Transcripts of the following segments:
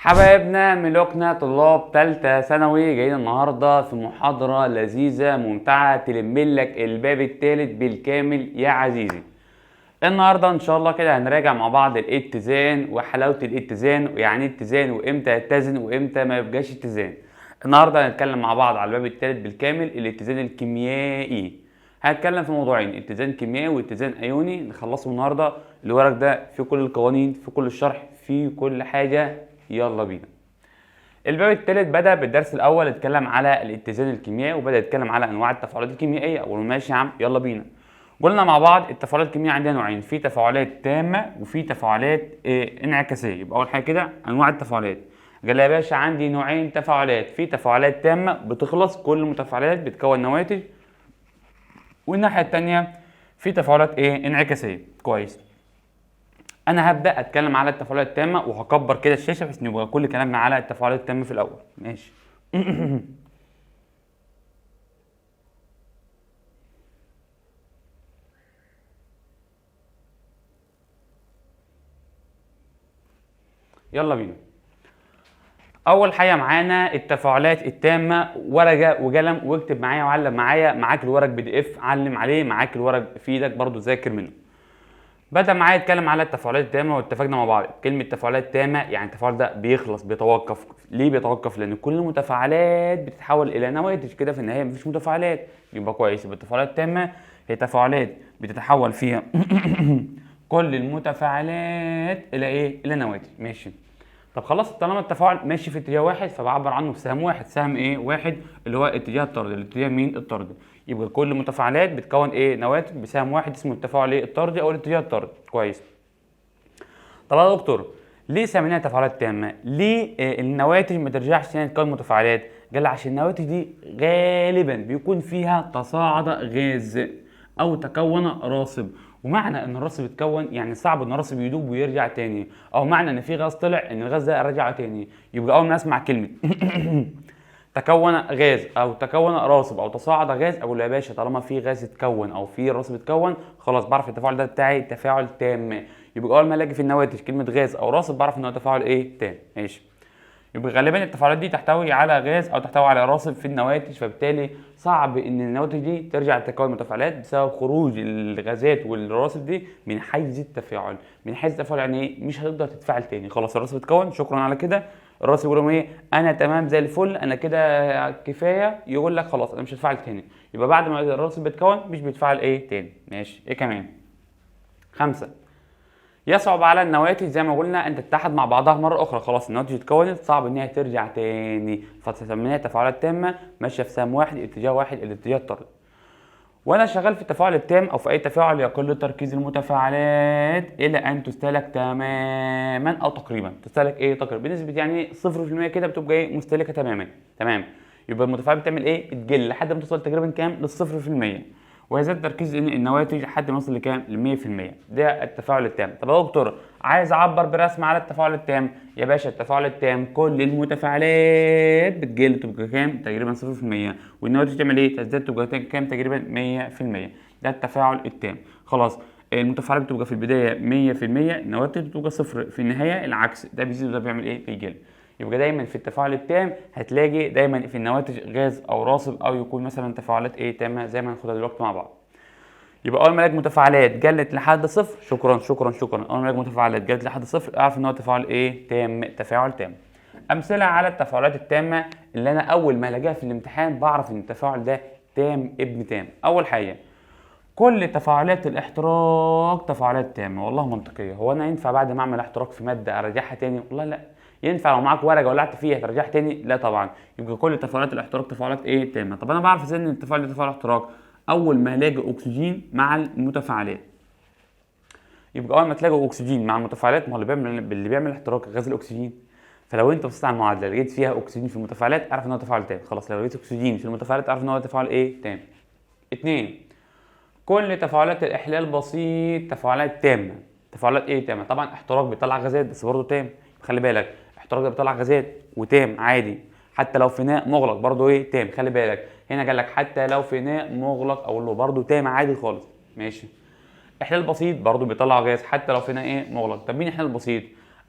حبايبنا ملوكنا طلاب تالتة ثانوي جايين النهاردة في محاضرة لذيذة ممتعة تلملك الباب التالت بالكامل يا عزيزي. النهاردة ان شاء الله كده هنراجع مع بعض الاتزان وحلاوة الاتزان ويعني ايه اتزان وامتى يتزن وامتى ما يبقاش اتزان. النهاردة هنتكلم مع بعض على الباب التالت بالكامل الاتزان الكيميائي. هنتكلم في موضوعين، اتزان كيميائي واتزان ايوني، نخلصه النهاردة. الورق ده فيه كل القوانين، في كل الشرح، فيه كل حاجة. يلا بينا. الباب الثالث بدأ بالدرس الأول اتكلم على الاتزان الكيميائي وبدأ يتكلم على أنواع التفاعلات الكيميائية. أقول ماشي يا عم يلا بينا. قلنا مع بعض التفاعلات الكيميائية عندنا نوعين، في تفاعلات تامة وفي تفاعلات انعكاسية. يبقى أول حاجة كده أنواع التفاعلات. قال لي يا باشا عندي نوعين تفاعلات، في تفاعلات تامة بتخلص كل المتفاعلات بتكون نواتج، والناحية التانية في تفاعلات انعكاسية. كويس. انا هبدا اتكلم على التفاعلات التامه وهكبر كده الشاشه بحيث يبقى كل كلامنا على التفاعلات التامه في الاول. ماشي. يلا بينا. اول حاجه معانا التفاعلات التامه، ورقه وقلم واكتب معايا وعلم معايا. معاك الورق PDF علم عليه، معاك الورق في ايدك برضو ذاكر منه. بدأ معايا يتكلم على التفاعلات التامة واتفقنا مع بعض كلمة تفاعلات تامة يعني التفاعل ده بيخلص بيتوقف. ليه بيتوقف؟ لأن كل المتفاعلات بتتحول إلى نواتج كده في النهاية مفيش متفاعلات. يبقى كويس. يبقى التفاعلات التامة هي تفاعلات بتتحول فيها كل المتفاعلات إلى إلى نواتج. ماشي. طب خلاص طالما التفاعل ماشي في اتجاه واحد فبعبر عنه بسهم واحد. سهم واحد اللي هو اتجاه الطرد. الاتجاه مين؟ الطرد. يبقى كل متفاعلات بتكون نواتج بسهم واحد اسمه التفاعل الطردي او الاتجاه الطردي. كويس. طب يا دكتور ليه سميناها تفاعلات تامه؟ ليه النواتج ما ترجعش تاني تكون متفاعلات؟ قال عشان النواتج دي غالبا بيكون فيها تصاعد غاز او تكون راصب. ومعنى ان الراصب اتكون يعني صعب ان الراصب يدوب ويرجع تاني، او معنى ان في غاز طلع ان الغاز ده رجع تاني. يبقى اول ما اسمع كلمه تكون غاز او تكون راصب او تصاعد غاز، اقول له يا باشا طالما في غاز اتكون او في راصب اتكون خلاص بعرف التفاعل ده بتاعي تفاعل تام. يبقى اول ما الاقي في النواتج كلمه غاز او راصب بعرف ان هو تفاعل تام. ماشي. يبقى غالبا التفاعلات دي تحتوي على غاز او تحتوي على راصب في النواتج، فبالتالي صعب ان النواتج دي ترجع تكون متفاعلات بسبب خروج الغازات والراصب دي من حيز التفاعل. من حيز التفاعل يعني مش هتقدر تتفاعل تاني. خلاص الراصب اتكون شكرا على كده. الراصب يقول لهم انا تمام زي الفل انا كده كفايه، يقول لك خلاص انا مش هتفاعل تاني. يبقى بعد ما الراصب بيتكون مش بيتفاعل تاني. ماشي. كمان 5. يصعب على النواتج زي ما قلنا ان تتحد مع بعضها مره اخرى. خلاص النواتج اتكونت صعب ان هي ترجع تاني، فتسميها تفاعلات تامه ماشيه في سهم واحد اتجاه واحد الاتجاه الطردي. وانا شغال في التفاعل التام او في اي تفاعل يقل تركيز المتفاعلات الى ان تستهلك تماما او تقريبا. تستهلك تقريبا بنسبه يعني 0% كده بتبقى مستهلكه تماما. تمام. يبقى المتفاعل بتعمل بتقل لحد ما توصل تقريبا كام؟ للصفر في المية. ويزداد تركيز النواتج لحد ما يوصل لكام؟ ل 100%. ده التفاعل التام. طب يا دكتور عايز اعبر برسم على التفاعل التام. يا باشا التفاعل التام كل المتفاعلات بتقل تبقى كام؟ تقريبا 0%. والنواتج تعمل تزداد تبقى كام؟ تقريبا 100%. ده التفاعل التام. خلاص المتفاعلات بتبقى في البدايه 100%، النواتج بتبقى صفر في النهايه. العكس ده بيزيد وده بيعمل بيقل. يبقى دايما في التفاعل التام هتلاقي دايما في النواتج غاز او راصب او يكون مثلا تفاعلات تامه زي ما هناخدها دلوقتي مع بعض. يبقى اول ما الاقي متفاعلات قلت لحد صفر شكرا شكرا شكرا. اول ما الاقي متفاعلات قلت لحد صفر اعرف ان هو تفاعل تام. تفاعل تام. امثله على التفاعلات التامه اللي انا اول ما الاقيها في الامتحان بعرف ان التفاعل ده تام ابن تام. اول حاجه كل تفاعلات الاحتراق تفاعلات تامه. والله منطقيه. هو انا ينفع بعد ما اعمل احتراق في ماده ارجعها تاني؟ والله لا. ينفع لو معاك ورقه ولعت فيها ترجعها تاني؟ لا طبعا. يبقى كل تفاعلات الاحتراق تفاعلات تامه. طب انا بعرف ازاي ان التفاعل ده تفاعل احتراق؟ اول ما الاقي اكسجين مع المتفاعلات. يبقى اول ما تلاقي اكسجين مع المتفاعلات، ما هو اللي بيعمل احتراق غاز الاكسجين. فلو انت بصيت على المعادله لقيت فيها اكسجين في المتفاعلات اعرف ان هو تفاعل تام. خلاص لو لقيت اكسجين في المتفاعلات اعرف ان هو تفاعل تام. 2. كل تفاعلات الاحلال بسيط تفاعلات تامه. تفاعلات تامه. طبعا احتراق بيطلع غازات بس برضه تام. خلي بالك احتراق ده بيطلع غازات وتام عادي. حتى لو فناء مغلق برضه تام. خلي بالك هنا قال لك حتى لو فناء مغلق او اللي برضه تام عادي خالص. ماشي. احلال بسيط برضه بيطلع غاز حتى لو فناء مغلق. طب مين احلال بسيط؟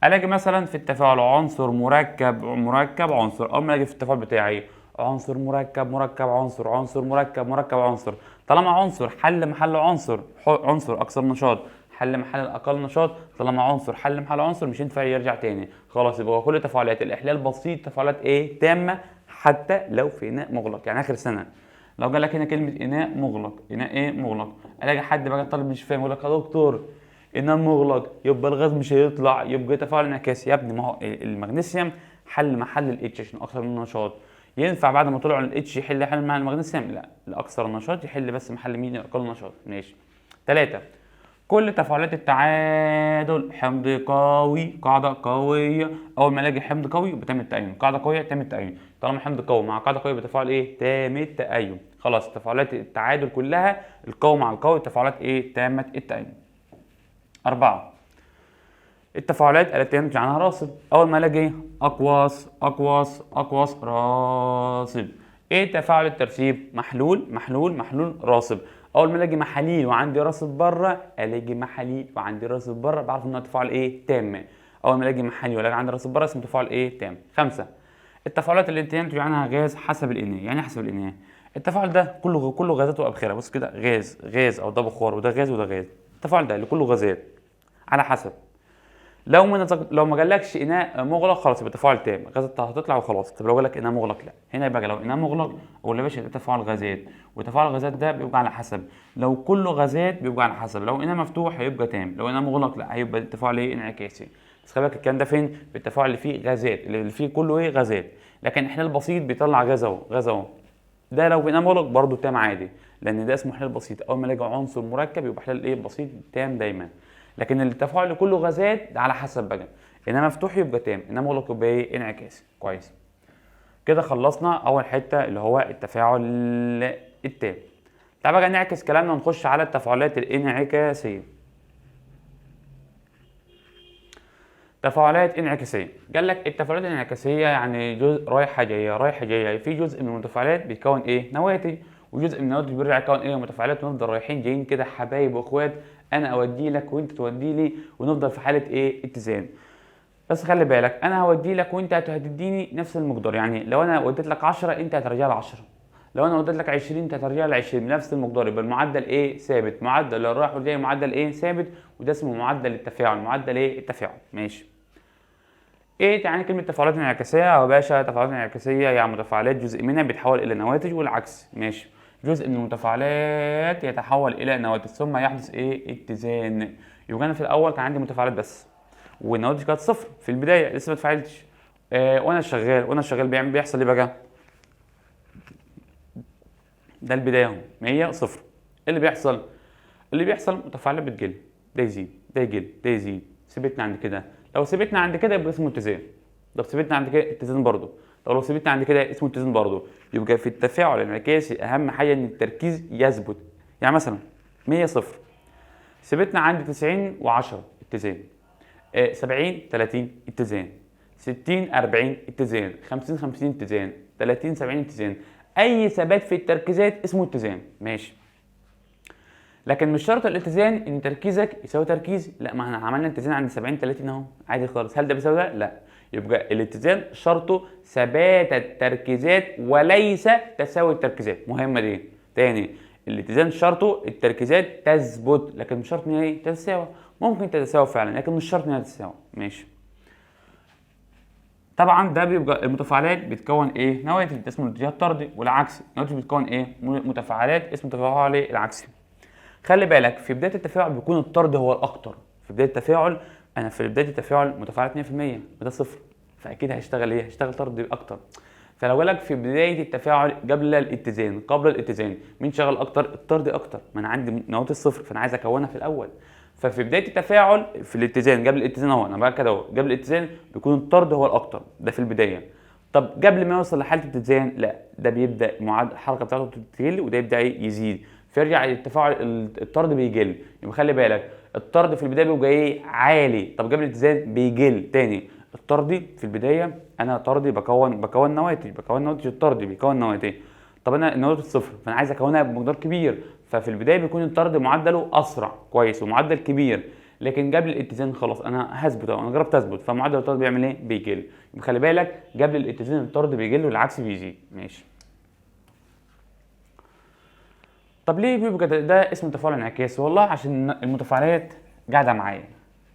الاقي مثلا في التفاعل عنصر مركب مركب عنصر، اول ما الاقي في التفاعل بتاعي عنصر مركب مركب عنصر عنصر مركب مركب عنصر، طالما عنصر حل محل عنصر، عنصر اكثر نشاط حل محل الاقل نشاط، طالما عنصر حل محل عنصر مش ينفع يرجع تاني خلاص. يبقى كل تفاعلات الاحلال بسيط، تفاعلات ايه تامه، حتى لو في اناء مغلق. يعني اخر سنه لو جالك هنا كلمه اناء مغلق، اناء ايه مغلق، الاقي حد بقى طالب مش فاهم يقول لك يا دكتور اناء مغلق يبقى الغاز مش هيطلع، يبقى تفاعل انعكاسي. يا ابني ما هو المغنيسيوم حل محل الاتش عشان اكثر من نشاط، ينفع بعد ما طلعوا الاتش يحل محل مع المغنيسيوم؟ لا، الاكثر نشاط يحل بس محل مين؟ الاقل نشاط. ماشي. 3. كل تفاعلات التعادل حمض قوي، قاعده قويه، اول ما الاقي حمض قوي بتم التأين، قاعده قويه تم التأين، طالما حمض قوي مع قاعده قويه بتفاعل ايه؟ تام التأين. خلاص تفاعلات التعادل كلها القوي مع القوي تفاعلات ايه؟ تامه التأين. 4. التفاعلات التي ينتج عنها راصب، اول ما الاقي اقواس اقواس اقواس راصب. ايه تفاعل الترسيب؟ محلول محلول محلول راصب. اول ما الاقي محاليل وعندي راصب بره، الاقي محاليل وعندي راصب بره، بعرف انه تفاعل ايه؟ تام. اول ما الاقي محاليل والاقي عندي راصب بره اسمه تفاعل ايه؟ تام. 5. التفاعلات اللي ينتج عنها غاز حسب الاناء. يعني حسب الاناء التفاعل ده كله غازات وابخره. بص كده، غاز او ده بخار وده غاز وده غاز، التفاعل ده اللي كله غازات على حسب. لو ما جالكش اناء مغلق خلاص يبقى تفاعل تام، غازات هتطلع وخلاص. طب لو جالك اناء مغلق لا، هنا يبقى لو اناء مغلق اقول يا باشا ده تفاعل غازات، وتفاعل الغازات ده بيبقى على حسب، لو كله غازات بيبقى على حسب، لو اناء مفتوح هيبقى تام، لو اناء مغلق لا هيبقى التفاعل ايه؟ انعكاسي. بس خلي بالك الكلام ده فين؟ في التفاعل اللي فيه غازات، اللي فيه كله ايه؟ غازات. لكن احلال بسيط بيطلع غاز اهو، غاز اهو، ده لو في اناء مغلق برضه تام عادي، لان ده اسمه احلال بسيط. اول ما الاقي عنصر مركب يبقى احلال ايه؟ بسيط تام دايما. لكن التفاعل اللي كله غازات على حسب بقى، انما مفتوح يبقى تام، انما مغلق يبقى ايه؟ انعكاسي. كويس كده خلصنا اول حته اللي هو التفاعل التام. تعال بقى نعكس كلامنا ونخش على التفاعلات الانعكاسيه. تفاعلات انعكاسيه، قال لك التفاعلات الانعكاسيه يعني جزء رايحه جايه رايحه جايه، في جزء من المتفاعلات بيتكون ايه؟ نواتج، وجزء من النواتج بيرجع يكون ايه؟ متفاعلات، ونفضل رايحين جايين كده حبايب واخوات، انا اودي لك وانت تودي لي، ونفضل في حاله ايه؟ اتزان. بس خلي بالك انا هودي لك وانت هتديني نفس المقدار، يعني لو انا وديت لك 10 انت هترجع لي 10، لو انا وديت لك 20 انت هترجع لي 20 بنفس المقدار، يبقى المعدل ايه؟ ثابت، معدل الرايح والجاي معدل ايه؟ ثابت، وده اسمه معدل التفاعل، معدل ايه؟ التفاعل. ماشي. ايه يعني كلمه تفاعلات انعكاسيه يا باشا؟ تفاعلات انعكاسيه يعني متفاعلات جزء منها بيتحول الى نواتج والعكس. ماشي. جزء من المتفاعلات يتحول الى نواتج ثم يحدث ايه؟ اتزان. يبقى انا في الاول كان عندي متفاعلات بس، والنواتج كانت صفر في البدايه لسه ما اتفاعلتش، وانا شغال بيحصل ايه بقى؟ ده البدايه اهو 100 صفر. اللي بيحصل متفاعلات بتقل، ده يزيد ده يقل ده يزيد، ثبتنا عند كده. لو ثبتنا عند كده يبقى اسمه اتزان، لو ثبتنا عند كده اتزان برضه، لو ثبتنا عند كده اسمه اتزان برضه. يبقى في التفاعل الانعكاسي اهم حاجه ان التركيز يثبت. يعني مثلا 100 صفر، ثبتنا عند 90 و10 اتزان، 70 30 اتزان، 60 40 اتزان، 50 50 اتزان، 30 70 اتزان، اي ثبات في التركيزات اسمه اتزان. ماشي. لكن مش شرط الاتزان ان تركيزك يساوي تركيزي، لا، ما احنا عملنا اتزان عند 70 30 اهو عادي خالص، هل ده بيساوي ده؟ لا. يبقى الاتزان شرطه ثبات التركيزات وليس تساوي التركيزات، مهمه دي. تاني، الاتزان شرطه التركيزات تثبت، لكن مش شرط ان هي تتساوي، ممكن تتساوي فعلا لكن مش شرط ان هي تتساوي. ماشي. طبعا ده بيبقى المتفاعلات بتكون ايه؟ نواتج اسمه الاتجاه الطردي، والعكسي النواتج بتكون ايه؟ متفاعلات اسمه التفاعل العكسي. خلي بالك في بدايه التفاعل بيكون الطرد هو الاكتر، في بدايه التفاعل انا في بدايه التفاعل متفاعلات 100% وده صفر، فاكيد هيشتغل ايه؟ هيشتغل طرد اكتر. فلو جالك في بدايه التفاعل قبل الاتزان مين شغال اكتر؟ الطرد اكتر، ما انا عندي نواتج صفر فانا عايز اكونها في الاول. ففي بدايه التفاعل في الاتزان قبل الاتزان اهو، انا بقى كده اهو قبل الاتزان بيكون الطرد هو الاكتر، ده في البدايه. طب قبل ما يوصل لحاله الاتزان لا، ده بيبدا الحركه بتاعته تقل وده يبدا يزيد، فيرجع التفاعل الطرد بيقل. يبقى خلي بالك الطرد في البدايه بيبقى ايه؟ عالي، طب قبل الاتزان بيقل تاني. الطردي في البدايه انا طردي بكون نواتج، الطردي بيكون نواتج. طب انا النواتج صفر فانا عايز اكونها بمقدار كبير، ففي البدايه بيكون الطرد معدله اسرع كويس ومعدل كبير، لكن قبل الاتزان خلاص انا هثبت اهو، انا جربت اثبت، فمعدل الطرد بيعمل ايه؟ بيقل. يبقى خلي بالك قبل الاتزان الطرد بيقل والعكس بيزيد. ماشي. طب ليه بيبقى ده اسمه تفاعل انعكاسي؟ والله عشان المتفاعلات قاعده معايا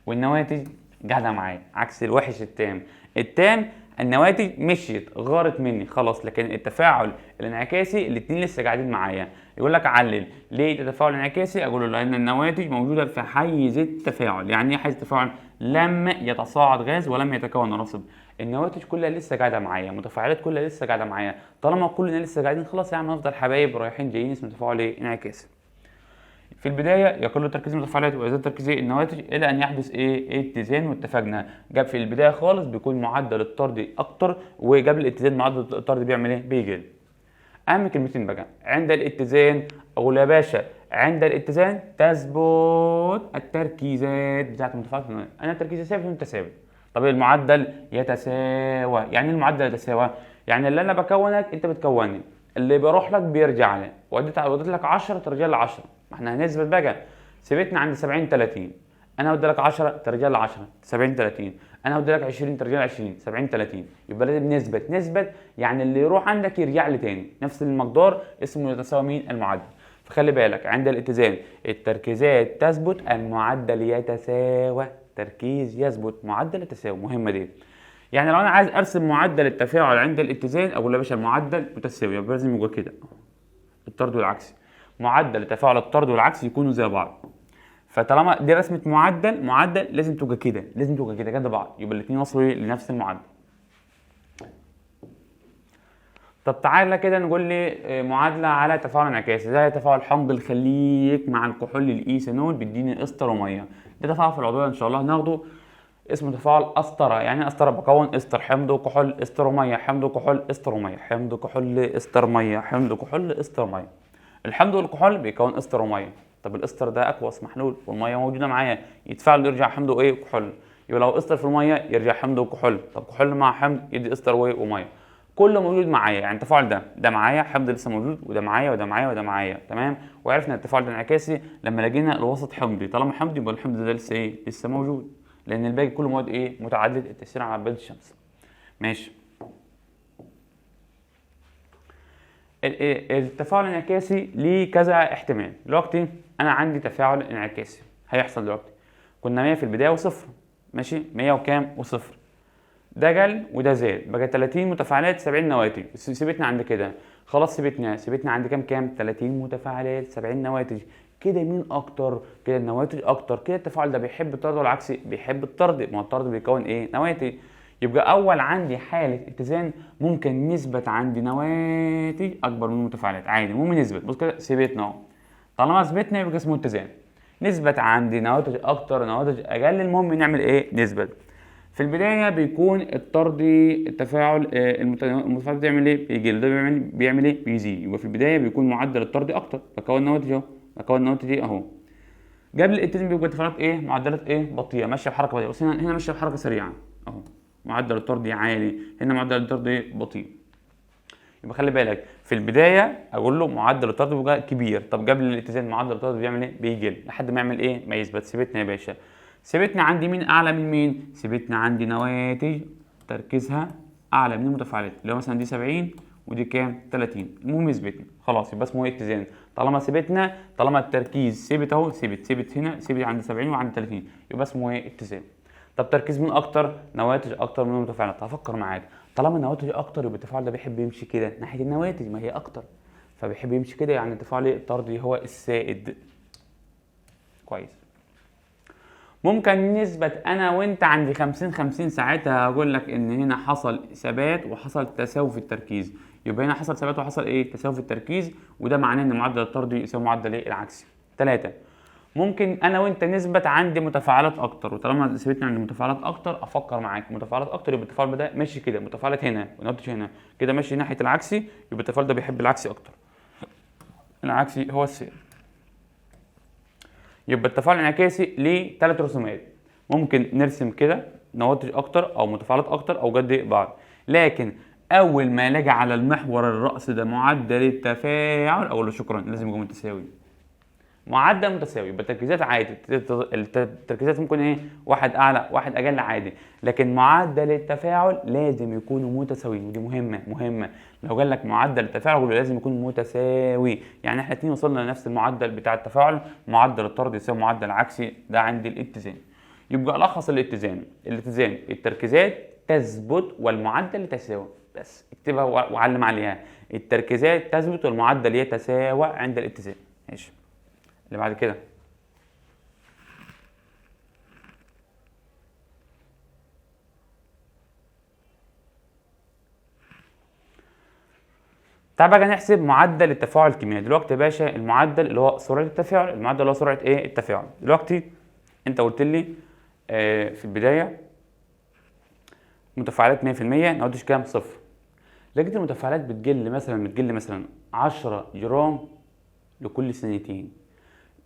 والنواتج قاعده معايا، عكس الوحش التام. التام النواتج مشيت غارت مني خلاص، لكن التفاعل الانعكاسي الاثنين لسه قاعدين معايا. يقول لك علل ليه ده تفاعل انعكاسي؟ اقول له لان النواتج موجوده في حيز التفاعل. يعني ايه حيز التفاعل؟ لم يتصاعد غاز ولم يتكون رصب. النواتج كلها لسه قاعده معايا، المتفاعلات كلها لسه قاعده معايا. طالما كلنا لسه قاعدين خلاص يا عم نفضل حبايب رايحين جايين، اسمه تفاعل ايه؟ انعكاسي. في البدايه يقل تركيز المتفاعلات ويزداد تركيز النواتج الى ان يحدث ايه؟ اتزان. واتفقنا جاب في البدايه خالص بيكون معدل الطرد اكتر، وقبل الاتزان معدل الطرد بيعمل ايه؟ بيقل. اهم كلمتين بقى عند الاتزان، اقول يا باشا عند الاتزان تثبت التركيزات بتاعت المتفاعلات. انا تركيزي ثابت وانت ثابت. طب المعدل يتساوى. يعني المعدل يتساوى يعني اللي انا بكونك انت بتكونني، اللي بيروح لك بيرجع لي. وديت لك 10 ترجع لي 10. ما احنا هنثبت بقى. ثبتنا عند 70 30. انا ودي لك 10 ترجع لي 10 70 30. انا ودي لك 20 ترجع لي 20 70 30. يبقى لازم نثبت يعني اللي يروح عندك يرجع لي تاني نفس المقدار، اسمه يتساوى مين؟ المعدل. فخلي بالك عند الاتزان التركيزات تثبت، المعدل يتساوى. تركيز يثبت معدل يتساوى، مهمه دي. يعني لو انا عايز ارسم معدل التفاعل عند الاتزان اقول يا باشا المعدل متساوي، يبقى لازم يبقى كده الطرد والعكس. معدل تفاعل الطرد والعكس يكونوا زي بعض. فطالما دي رسمه معدل لازم تبقى كده، لازم تبقى كده قد بعض، يبقى الاثنين وصلوا لنفس المعدل. طب تعالى كده نقول لي معادله على تفاعل انعكاسي زي تفاعل حمض الخليج مع الكحول الايثانول بيديني استر وميه. ده تفاعل في العضويه ان شاء الله هناخده اسمه تفاعل اسطره. يعني اسطره بكون استر حمض وكحول استر وميه، حمض وكحول استر وميه، حمض كحول استر ميه، حمض كحول استر ميه. الحمض والكحول بيكون استر وميه. طب الاستر ده اكوس محلول والميه موجوده معايا، يتفاعل يرجع حمض وايه؟ وكحول. يبقى لو استر في الميه يرجع حمض وكحول. طب كحول مع حمض يدي استر وايه؟ وميه. كله موجود معايا. يعني التفاعل ده معايا، حمض لسه موجود، وده معايا وده معايا وده معايا، تمام. وعرفنا التفاعل ده انعكاسي لما لقينا الوسط حمضي. طالما حمضي يبقى الحمض ده لسه ايه؟ لسه موجود، لان الباقي كله مواد ايه؟ متعدده التاثير على عباد الشمس. ماشي. التفاعل الانعكاسي ليه كذا احتمال. دلوقتي انا عندي تفاعل انعكاسي هيحصل دلوقتي. كنا 100 في البدايه وصفر، ماشي. 100 وكام؟ وصفر. ده قل وده زاد، بقى 30 متفاعلات 70 نواتج. سيبتنا عند كده خلاص. سيبتنا عند كام 30 متفاعلات 70 نواتج. كده مين اكتر؟ كده النواتج اكتر. كده التفاعل ده بيحب الطرد والعكسي بيحب الطرد. ما الطرد بيكون ايه؟ نواتج. يبقى اول عندي حاله اتزان ممكن نثبت عندي نواتج اكبر من المتفاعلات عادي. المهم نثبت. بص كده ثبتنا اهو. طالما ثبتنا يبقى اسمه اتزان. نثبت عندي نواتج اكتر نواتج اقل، المهم نعمل ايه؟ نثبت. في البدايه بيكون الطردي التفاعل المتفاعل بيعمل ايه؟ بيقل. ده بيعمل ايه؟ بيزيد. يبقى في البدايه بيكون معدل الطردي اكتر، بكون نواتج اهو، بكون نواتج دي اهو. قبل الاتزان بيبقى التفاعلات ايه؟ معدلات ايه؟ بطيئه، ماشيه بحركه بطيئه. بس هنا ماشيه بحركه سريعه اهو، معدل الطردي عالي، هنا معدل الطردي بطيء. يبقى خلي بالك في البدايه اقول له معدل الطرد بيبقى كبير. طب قبل الاتزان معدل الطرد بيعمل ايه؟ بيقل لحد ما يعمل ايه؟ ما يثبت. ثبتنا يا باشا. ثبتنا عندي مين اعلى من مين؟ ثبتنا عندي نواتج تركيزها اعلى من المتفاعلات، اللي هو مثلا دي 70 ودي كام؟ 30. المهم ثبتنا خلاص، يبقى اسمه ايه؟ اتزان. طالما ثبتنا، طالما التركيز ثبت اهو، ثبت هنا، ثبت عند 70 وعند 30، يبقى اسمه ايه؟ اتزان. طب تركيز مين اكتر؟ نواتج اكتر من المتفاعلات. هفكر معاك، طالما النواتج اكتر يبقى التفاعل ده بيحب يمشي كده ناحيه النواتج، ما هي اكتر فبيحب يمشي كده. يعني التفاعل الطردي هو السائد. كويس. ممكن نثبت انا وانت عندي 50-50. ساعتها هقول لك ان هنا حصل ثبات وحصل تساوي في التركيز. يبقى هنا حصل ثبات وحصل ايه؟ تساوي في التركيز، وده معناه ان معدل الطردي يساوي معدل ايه؟ العكسي. 3. ممكن انا وانت نثبت عندي متفاعلات اكتر، وطالما ثبتنا عند متفاعلات اكتر افكر معاك متفاعلات اكتر يبقى التفاعل ده ماشي كده، متفاعلات هنا ونوتج هنا كده ماشي ناحيه العكسي، يبقى التفاعل ده بيحب العكسي اكتر. العكسي هو السير. يبقى التفاعل الانعكاسي ليه 3 رسومات. ممكن نرسم كده نواتج اكتر او متفاعلات اكتر او قد بعض، لكن اول ما الاقي على المحور الرأس ده معدل التفاعل اقول له شكرا، لازم يكون متساوي. معدل متساوي، يبقى التركيزات عادي، التركيزات ممكن ايه، واحد اعلى واحد اقل عادي، لكن معدل التفاعل لازم يكونوا متساويين، ودي مهمه. لو قال لك معدل التفاعل لازم يكون متساوي، يعني احنا اتنين وصلنا لنفس المعدل بتاع التفاعل، معدل الطرد يساوي معدل عكسي، ده عند الاتزان. يبقى الخص الاتزان التركيزات تثبت والمعدل يتساوى، بس اكتبها وعلم عليها، التركيزات تثبت والمعدل يتساوى عند الاتزان. ماشي، اللي بعد كده تعال بقى نحسب معدل التفاعل الكيميائي. دلوقتي يا باشا المعدل اللي هو سرعه التفاعل، المعدل اللي هو سرعه ايه التفاعل. دلوقتي انت قلت لي في البدايه متفاعلات 100%، ما قلتش كام؟ صفر. لقيت المتفاعلات بتقل مثلا 10 جرام لكل ثانيتين.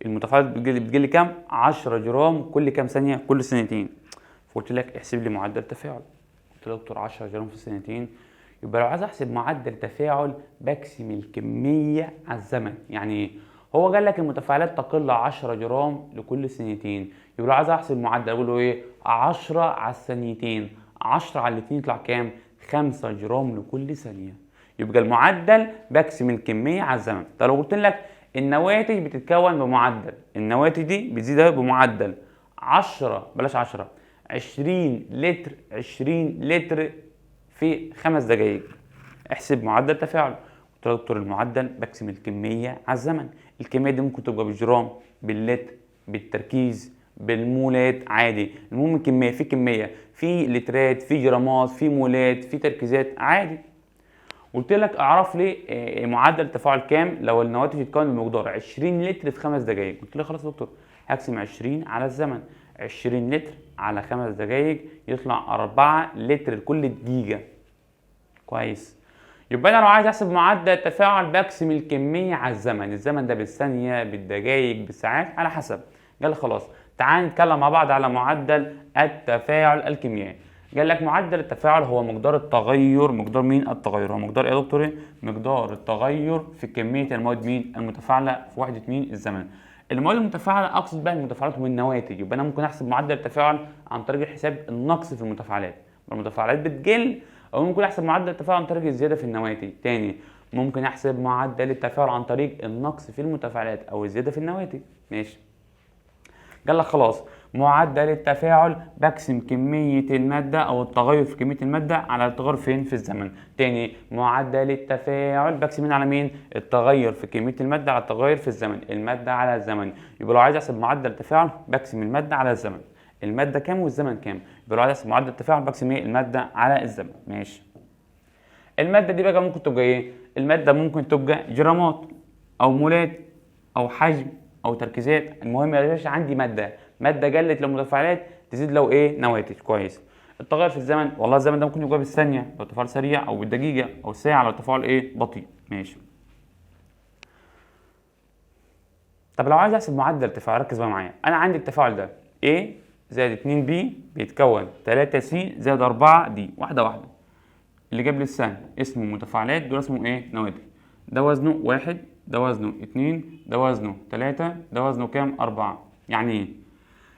المتفاعلات بتقل كام؟ 10 جرام كل كام ثانيه؟ كل ثانيتين. فقلت لك احسب لي معدل تفاعل، قلت له دكتور 10 جرام في الثانيتين، يبقى لو عايز احسب معدل تفاعل بقسم الكميه على الزمن. يعني ايه؟ هو قال لك المتفاعلات تقل 10 جرام لكل ثانيتين، يبقى لو عايز احسب المعدل اقول له ايه؟ 10 على الثانيتين، 10 على الاثنين يطلع كام؟ 5 جرام لكل ثانيه. يبقى المعدل بقسم الكميه على الزمن. طب لو قلت لك النواتج بتتكون بمعدل، النواتج دي بتزيد بمعدل 10 بلاش 10 20 لتر، 20 لتر في 5 دقائق، احسب معدل تفاعل. قلت له دكتور المعدل بقسم الكميه على الزمن، الكميه دي ممكن تبقى بالجرام، باللتر، بالتركيز، بالمولات عادي، المهم كميه، في لترات، في جرامات، في مولات، في تركيزات عادي. قلت لك اعرف لي معدل التفاعل كام لو النواتج تتكون بمقدار 20 لتر في 5 دقائق. قلت له خلاص يا دكتور هقسم 20 على الزمن، 20 لتر على 5 دقائق يطلع 4 لتر لكل دقيقة. كويس، يبقى انا لو عايز احسب معدل التفاعل بقسم الكمية على الزمن، الزمن ده بالثانية، بالدقائق، بالساعات، على حسب. قال خلاص تعال نتكلم مع بعض على معدل التفاعل الكيميائي. قال لك معدل التفاعل هو مقدار التغير، مقدار مين؟ التغير. هو مقدار ايه يا دكتور؟ مقدار التغير في كمية المواد مين؟ المتفاعلة في وحدة مين؟ الزمن. المواد المتفاعلة اقصد بقى المتفاعلات والنواتج، يبقى انا ممكن احسب معدل التفاعل عن طريق حساب النقص في المتفاعلات، المتفاعلات بتقل، او ممكن احسب معدل التفاعل عن طريق الزيادة في النواتج. تاني ممكن احسب معدل التفاعل عن طريق النقص في المتفاعلات او الزيادة في النواتج. ماشي، قال لك خلاص معدل التفاعل بقسم كمية المادة أو التغير في كمية المادة على التغير فين؟ في الزمن. تاني معدل التفاعل بقسم مين على مين؟ التغير في كمية المادة على التغير في الزمن، المادة على الزمن. يبقى لو عايز أحسب معدل التفاعل بقسم المادة على الزمن، المادة كام والزمن كام؟ يبقى لو عايز أحسب معدل التفاعل بقسم إيه؟ المادة على الزمن. ماشي، المادة دي بقى ممكن تبقى إيه؟ المادة ممكن تبقى جرامات أو مولات أو حجم أو تركيزات. المهم يا باشا عندي مادة قلت لو متفاعلات، تزيد لو ايه؟ نواتج. كويس، التغير في الزمن، والله الزمن ده ممكن يبقى بالثانية لو التفاعل سريع، او بالدقيقة، او الساعة لو التفاعل ايه؟ بطيء. ماشي، طب لو عايز احسب معدل التفاعل ركز بقى معايا، انا عندي التفاعل ده A زائد 2B بيتكون 3C زائد 4D، واحدة اللي جاب لي الثاني اسمه متفاعلات، دول اسمه ايه؟ نواتج. ده وزنه 1، ده وزنه 2، ده وزنه 3، ده وزنه كام؟ 4. يعني ايه؟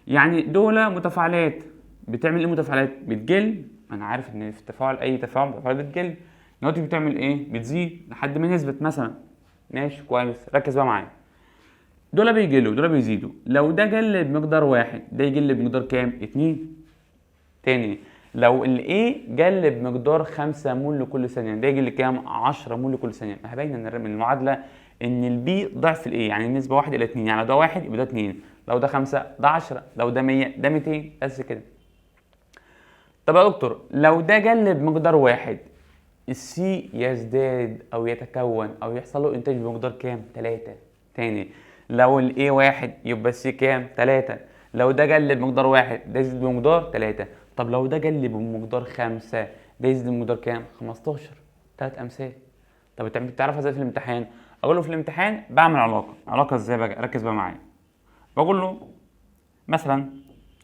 يعني دول متفاعلات بتعمل ايه؟ متفاعلات بتقل، انا عارف ان في التفاعل اي تفاعل متفاعلات بتقل، النواتج بتعمل ايه؟ بتزيد لحد ما نثبت مثلا. ماشي كويس، ركز بقى معايا، دول بيقلوا دول بيزيدوا، لو ده قل بمقدار 1 ده يقل بمقدار كام؟ 2. تاني لو الايه قل بمقدار 5 مول لكل ثانيه ده يقل كام؟ 10 مول لكل ثانيه. ما باينه من المعادله ان البي ضعف الايه، يعني النسبه 1 الى 2، يعني لو ده 1 يبقى ده 2، لو ده 5 ده 10، لو ده 100 ده 200، بس كده. طب يا دكتور لو ده قل بمقدار 1 السي يزداد او يتكون او يحصل له انتاج بمقدار كام؟ 3. تاني لو الاي 1 يبقى السي كام؟ 3. لو ده قل بمقدار 1 ده يزيد بمقدار 3. طب لو ده قل بمقدار 5 ده يزيد بمقدار كام؟ 15. 3 امثال. طب بتعرفها ازاي في الامتحان؟ اقول له في الامتحان بعمل علاقه ازاي بقى؟ ركز بقى معايا، بقول له مثلا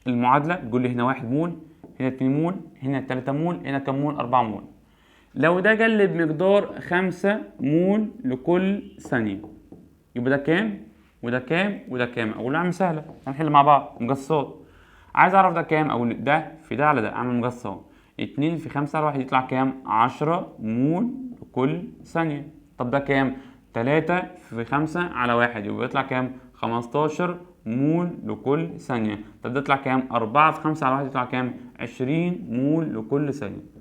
المعادله بتقول لي هنا 1 مول، هنا 2 مول، هنا 3 مول، هنا كم مول؟ 4 مول. لو ده قل بمقدار 5 مول لكل ثانيه يبقى ده كام؟ وده كام وده كام. اقول له اعمل سهله، هنحل مع بعض مقصات. عايز اعرف ده كام، اقول ده في ده على ده، اعمل مقصات. 2 في 5 على 1 يطلع كام؟ 10 مول لكل ثانيه. طب ده كام؟ 3 في 5 على 1 يبقى يطلع كام؟ 15 مول لكل ثانيه. طب ده يطلع كام؟ 4 في 5 على 1 يطلع كام؟ 20 مول لكل ثانيه.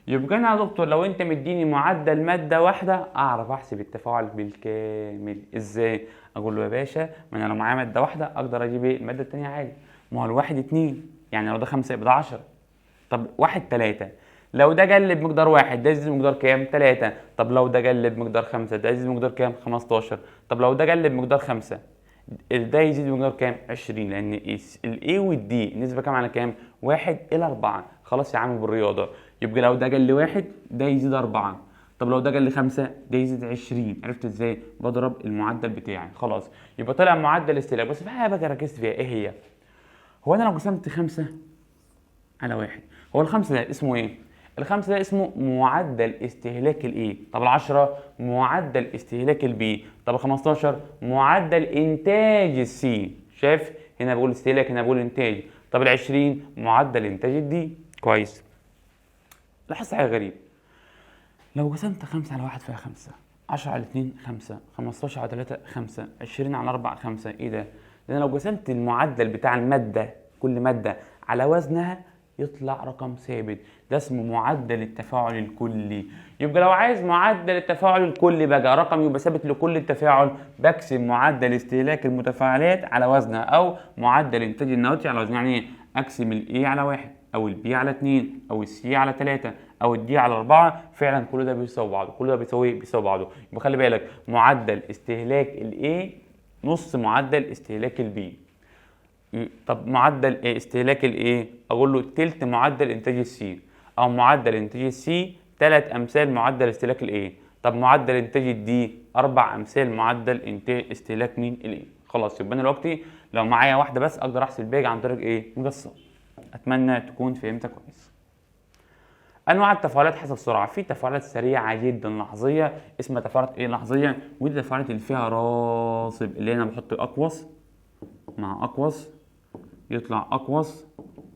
يبقى انا يا دكتور لو انت مديني معدل ماده واحده اعرف احسب التفاعل بالكامل ازاي؟ اقول له يا باشا ما انا لو معايا ماده واحده اقدر اجيب ايه الماده الثانيه عادي. ما هو الواحد 2 يعني لو ده 5 يبقى ده 10. طب 1 3 لو ده جلب مقدار 1 ده يزيد مقدار كام؟ 3. طب لو ده جلب مقدار 5 ده يزيد مقدار كام؟ 15. طب لو ده جلب مقدار 5 ده يزيد مقدار كام؟ 20. لان الاي والدي نسبه كام على كام؟ 1 إلى 4. خلاص يا عم بالرياضه. يبقى لو ده جل 1 ده يزيد 4. طب لو ده جل 5 ده يزيد 20. عرفت ازاي؟ بضرب المعدل بتاعي. خلاص يبقى طلع معدل استهلاك. بس في حاجه بقى ركزت فيها، ايه هي؟ هو انا لو قسمت 5 على 1 هو الخمسه ده اسمه ايه؟ الخمسه ده اسمه معدل استهلاك الاي. طب ال10 معدل استهلاك البي. طب ال15 معدل انتاج السي. شايف؟ هنا بقول استهلاك هنا بقول انتاج. طب ال20 معدل انتاج الدي. كويس. لاحظت حاجه غريبه، لو قسمت 5 على 1 فيها 5، 10 على 2 5، 15 على 3 5، 20 على 4 5. ايه ده؟ لان لو قسمت المعدل بتاع الماده كل ماده على وزنها يطلع رقم ثابت. ده اسمه معدل التفاعل الكلي. يبقى لو عايز معدل التفاعل الكلي بقى رقم يبقى ثابت لكل التفاعل، بقسم معدل استهلاك المتفاعلات على وزنها او معدل انتاج النواتج على وزنها. يعني ايه؟ اقسم الاي على 1 او البي على 2 او السي على 3 او الدي على 4. فعلا كل ده بيساوي بعضه، كل ده بيساوي بعضه. يبقى خلي بالك معدل استهلاك الاي نص معدل استهلاك البي. طب معدل استهلاك الايه؟ اقول له تلت معدل انتاج السي، او معدل انتاج السي 3 امثال معدل استهلاك الايه. طب معدل انتاج الدي 4 امثال معدل انتاج استهلاك مين؟ الايه. خلاص يبقى انا دلوقتي لو معايا واحده بس اقدر احسب الباقي عن طريق ايه؟ مقسم. اتمنى تكون فهمتها كويس. انواع التفاعلات حسب السرعه. في تفاعلات سريعه جدا لحظيه اسمها تفاعلات ايه؟ لحظيه. ودي التفاعلات اللي فيها راسب، اللي انا بحط اقوس مع اقوس يطلع اقوس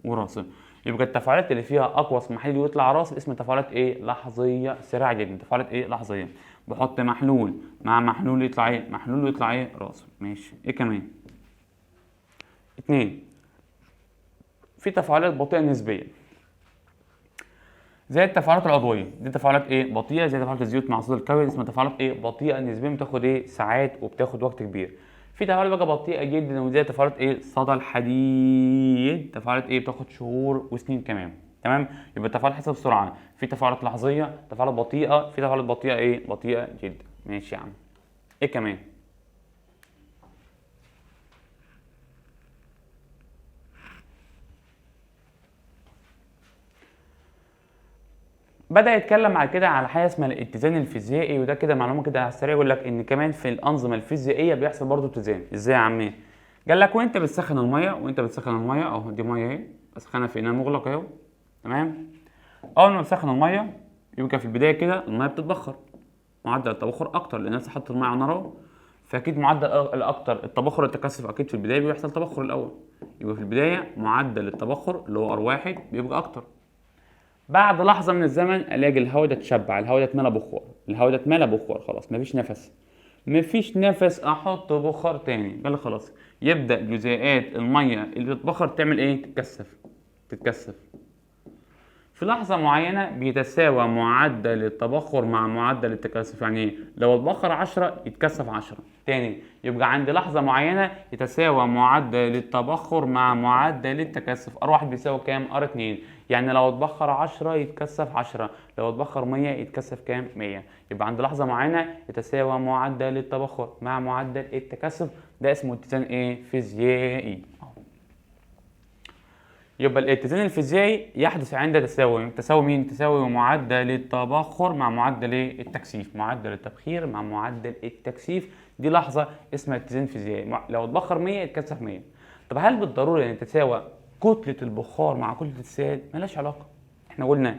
وراسب. يبقى التفاعلات اللي فيها اقوس محلول ويطلع راسب اسمها تفاعلات ايه؟ لحظيه سريعه جدا. تفاعلات ايه؟ لحظيه. بحط محلول مع محلول يطلع ايه؟ محلول ويطلع ايه؟ راسب. ماشي. ايه كمان؟ 2 في تفاعلات بطيئه نسبيا زي التفاعلات العضويه. دي تفاعلات ايه؟ بطيئه زي تفاعلات الزيوت مع صودا الكبريت. اسمها تفاعلات ايه؟ بطيئه نسبيا بتاخد ايه؟ ساعات وبتاخد وقت كبير. في تفاعلات بقى بطيئه جدا وزي تفاعلات ايه؟ صدى الحديد. تفاعلات ايه؟ بتاخد شهور وسنين كمان. تمام؟ يبقى التفاعلات حسب السرعه. في تفاعلات لحظيه، تفاعلات بطيئه، في تفاعلات بطيئه ايه؟ بطيئه جدا. ماشي يا عم. ايه كمان؟ بدأ يتكلم بعد كده على حاجه اسمها الاتزان الفيزيائي. وده كده معلومه كده على السريع، يقول لك ان كمان في الانظمه الفيزيائيه بيحصل برضه اتزان. ازاي يا عمي؟ قال لك وانت بتسخن الميه اهو، دي ميه اهي بسخنها في اناء مغلق اهو. تمام؟ اول ما بسخن الميه يبقى في البدايه كده الميه بتتبخر، معدل التبخر اكتر لان الناس حطت الميه على النار اهو. فاكيد معدل الاكتر التبخر التكثف اكيد في البدايه بيحصل تبخر الاول. يبقى في البدايه معدل التبخر اللي هو R1 بيبقى اكتر. بعد لحظه من الزمن الاقي الهواء ده اتشبع، الهواء ده اتملى بخار، الهواء ده اتملى بخار. خلاص مفيش نفس احط بخار تاني. قال خلاص يبدا جزيئات الميه اللي بتتبخر تعمل ايه؟ تتكثف. في لحظه معينه بيتساوى معدل التبخر مع معدل التكثف. يعني ايه؟ لو اتبخر 10 يتكثف 10 تاني. يبقى عند لحظه معينه يتساوى معدل التبخر مع معدل التكثف. R1 بيساوي كام؟ R2. يعني لو اتبخر 10 يتكثف 10، لو اتبخر 100 يتكثف كام؟ 100. يبقى عند لحظه معينه يتساوى معدل التبخر مع معدل التكثف. ده اسمه اتزان ايه؟ فيزيائي. يبقى الاتزان الفيزيائي يحدث عند تساوي مين؟ تساوي معدل التبخر مع معدل التكثيف، معدل التبخير مع معدل التكثيف. دي لحظه اسمها اتزان فيزيائي. لو اتبخر 100 يتكثف 100. طب هل بالضروره ان تساوي كتله البخار مع كتله السائل؟ مالهاش علاقه. احنا قلنا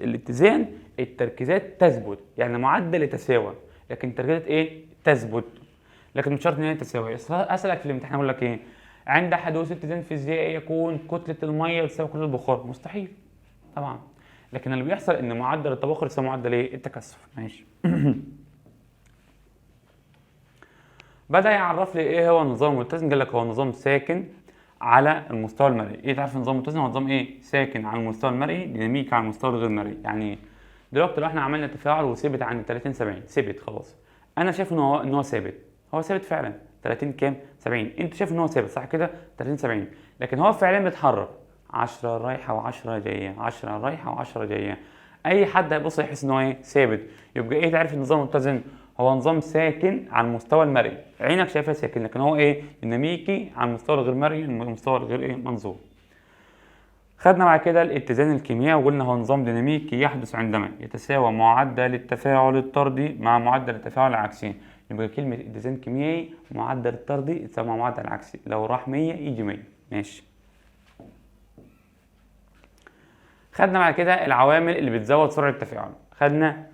الاتزان التركيزات تثبت، يعني معدل يتساوى لكن التركيزات ايه؟ تثبت. لكن مش شرط ان هي تساوي. اسالك في الامتحان اقول لك ايه؟ عند حدوث اتزان فيزيائي يكون كتله الميه تساوي كتله البخار. مستحيل طبعا. لكن اللي بيحصل ان معدل التبخر يساوي معدل ايه؟ التكثف. ماشي. بدأ يعرف لي ايه هو النظام المتزن. قال لك هو نظام ساكن على المستوى المرئي. ايه تعرف النظام المتزن؟ هو نظام ايه؟ ساكن على المستوى المرئي، ديناميكي على المستوى الغير مرئي. يعني دلوقتي لو احنا عملنا تفاعل وثبت عند 30 70 ثبت خلاص، انا شايف ان هو ثابت. هو ثابت فعلا 30 كام 70. انت شايف ان هو ثابت صح كده 30 70، لكن هو فعلا بيتحرك 10 رايحه و10 جايه، 10 رايحه و10 جايه. اي حد هيبص يحس ان هو ايه؟ ثابت. يبقى ايه تعرف النظام المتزن؟ هو نظام ساكن على المستوى المرئي، عينك شايفها ساكن، لكن هو ايه؟ ديناميكي على المستوى الغير مرئي، المستوى الغير ايه؟ منظور. خدنا بعد كده الاتزان الكيميائي وقلنا هو نظام ديناميكي يحدث عندما يتساوى معدل التفاعل الطردي مع معدل التفاعل العكسي. يبقى كلمة اتزان كيميائي معدل الطردي يتساوى مع معدل العكسي، لو راح 100 يجي 100. ماشي. خدنا بعد كده العوامل اللي بتزود سرعة التفاعل. خدنا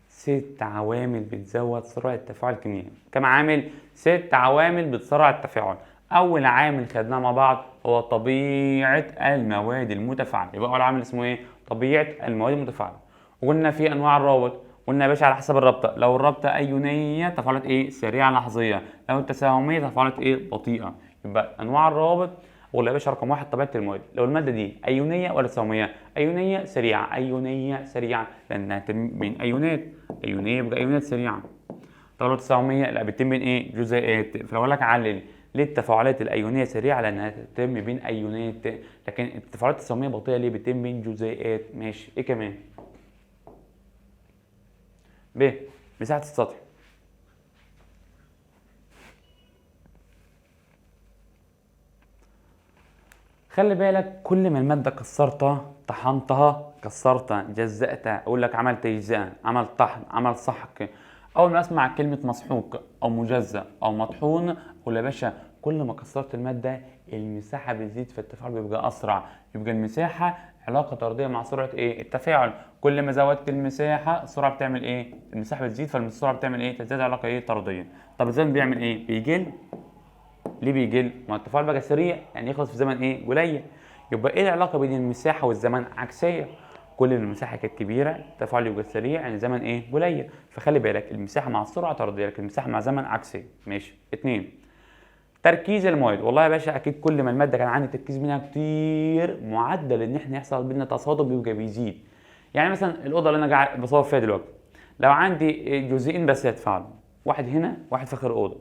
6 عوامل بتزود سرعة التفاعل الكيميائي. كم عامل؟ 6 عوامل بتسرع التفاعل. أول عامل خدناه مع بعض هو طبيعة المواد المتفاعلة. يبقى أول عامل اسمه إيه؟ طبيعة المواد المتفاعلة. وقلنا في أنواع الروابط. قلنا يا باشا على حسب الرابطة، لو الرابطة أيونية تفاعلات إيه؟ سريعة لحظية، لو التساهمية تفاعلات إيه؟ بطيئة. يبقى أنواع الروابط. ولا يا باشا رقم 1 طبيعة المواد، لو المادة دي أيونية ولا تساهمية؟ أيونية سريعة، أيونية سريعة لأنها تتم بين أيونات، أيونية يبقى أيونات سريعة. طب لو تساهمية لا بتتم بين إيه؟ جزيئات. فلو لك علل ليه التفاعلات الأيونية سريعة؟ لأنها تتم بين أيونات، لكن التفاعلات التساهمية بطيئة ليه؟ بتتم بين جزيئات. ماشي. إيه كمان؟ ب مساحة السطح. خلي بالك كل ما المادة كسرتها، طحنتها، كسرتها، جزأتها، اقول لك عمل تجزئة، عمل طحن، عمل سحق. اول ما اسمع كلمة مسحوق او مجزأ او مطحون اقول يا باشا كل ما كسرت المادة المساحة بتزيد في التفاعل بيبقى اسرع. يبقى المساحة علاقة طردية مع سرعة ايه؟ التفاعل. كل ما زودت المساحة السرعة بتعمل ايه؟ المساحة بتزيد فالسرعة بتعمل ايه؟ تزداد علاقة ايه؟ طردية. طب الزمن بيعمل ايه؟ بيقل. ليه بيقل؟ ما التفاعل بقى سريع يعني يخلص في زمن ايه؟ قليل. يبقى ايه العلاقه بين المساحه والزمن؟ عكسيه. كل ما المساحه كانت كبيره التفاعل يبقى سريع يعني زمن ايه؟ قليل. فخلي بالك المساحه مع السرعه طرديه لكن المساحه مع زمن عكسيه. ماشي. 2 تركيز المواد. والله يا باشا اكيد كل ما الماده كان عندي تركيز منها كتير معدل ان احنا يحصل بينا تصادم بيبقى بيزيد. يعني مثلا الاوضه اللي انا قاعد بصور فيها دلوقتي لو عندي جزئين بس يتفاعلوا، واحد هنا واحد في اخر الاوضه،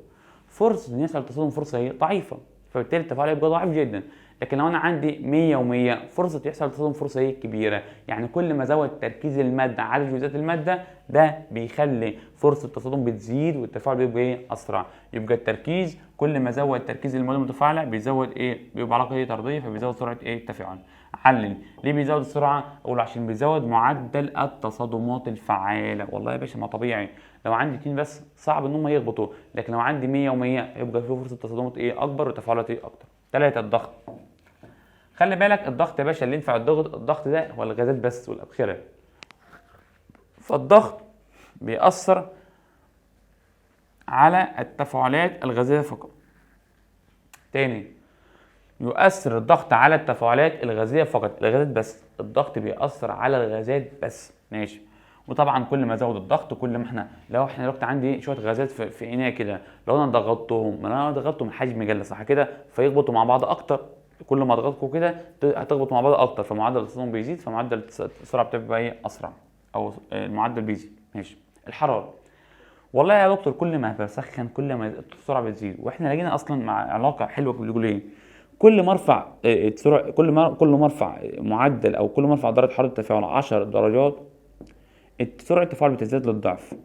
فرصه ان يحصل تصادم فرصه هي ضعيفه، فبالتالي التفاعل يبقى ضعيف جدا. لكن لو انا عندي 100 و100 فرصه يحصل تصادم فرصه هي كبيره. يعني كل ما زود تركيز الماده عدد جزيئات الماده ده بيخلي فرصه التصادم بتزيد والتفاعل بيبقى ايه؟ اسرع. يبقى التركيز كل ما زود تركيز المواد المتفاعله بيزود ايه؟ بيبقى علاقه ايه؟ طرديه فبيزود سرعه ايه؟ التفاعل. علل ليه بيزود السرعه؟ اقول عشان بيزود معدل التصادمات الفعاله. والله يا باشا ما طبيعي لو عندي 2 بس صعب ان هم يخبطوا، لكن لو عندي 100 و100 يبقى في فرصه تصادمات ايه؟ اكبر وتفاعلات ايه؟ اكتر. 3 الضغط. خلي بالك الضغط يا باشا اللي ينفع الضغط ده هو الغازات بس والابخره. فالضغط بيأثر على التفاعلات الغازيه فقط. تاني يؤثر الضغط على التفاعلات الغازيه فقط، الغازات بس. الضغط بيأثر على الغازات بس. ماشي. وطبعا كل ما زود الضغط كل ما احنا لو دلوقتي عندي شويه غازات في اناء كده، لو انا ضغطتهم الحجم قل صح كده فيخبطوا مع بعض اكتر. كل ما اضغطكم كده هتخبطوا مع بعض اكتر فمعدل التصادم بيزيد فمعدل السرعه بتبقى ايه؟ اسرع او المعدل بيزيد. ماشي. الحراره. والله يا دكتور كل ما بسخن كل ما السرعه بتزيد، واحنا لقينا اصلا مع علاقه حلوه بيقول ايه؟ كل ما ارفع السرعه كل ما ارفع معدل او كل ما ارفع درجه حراره التفاعل 10 درجات سرعه التفاعل بتزداد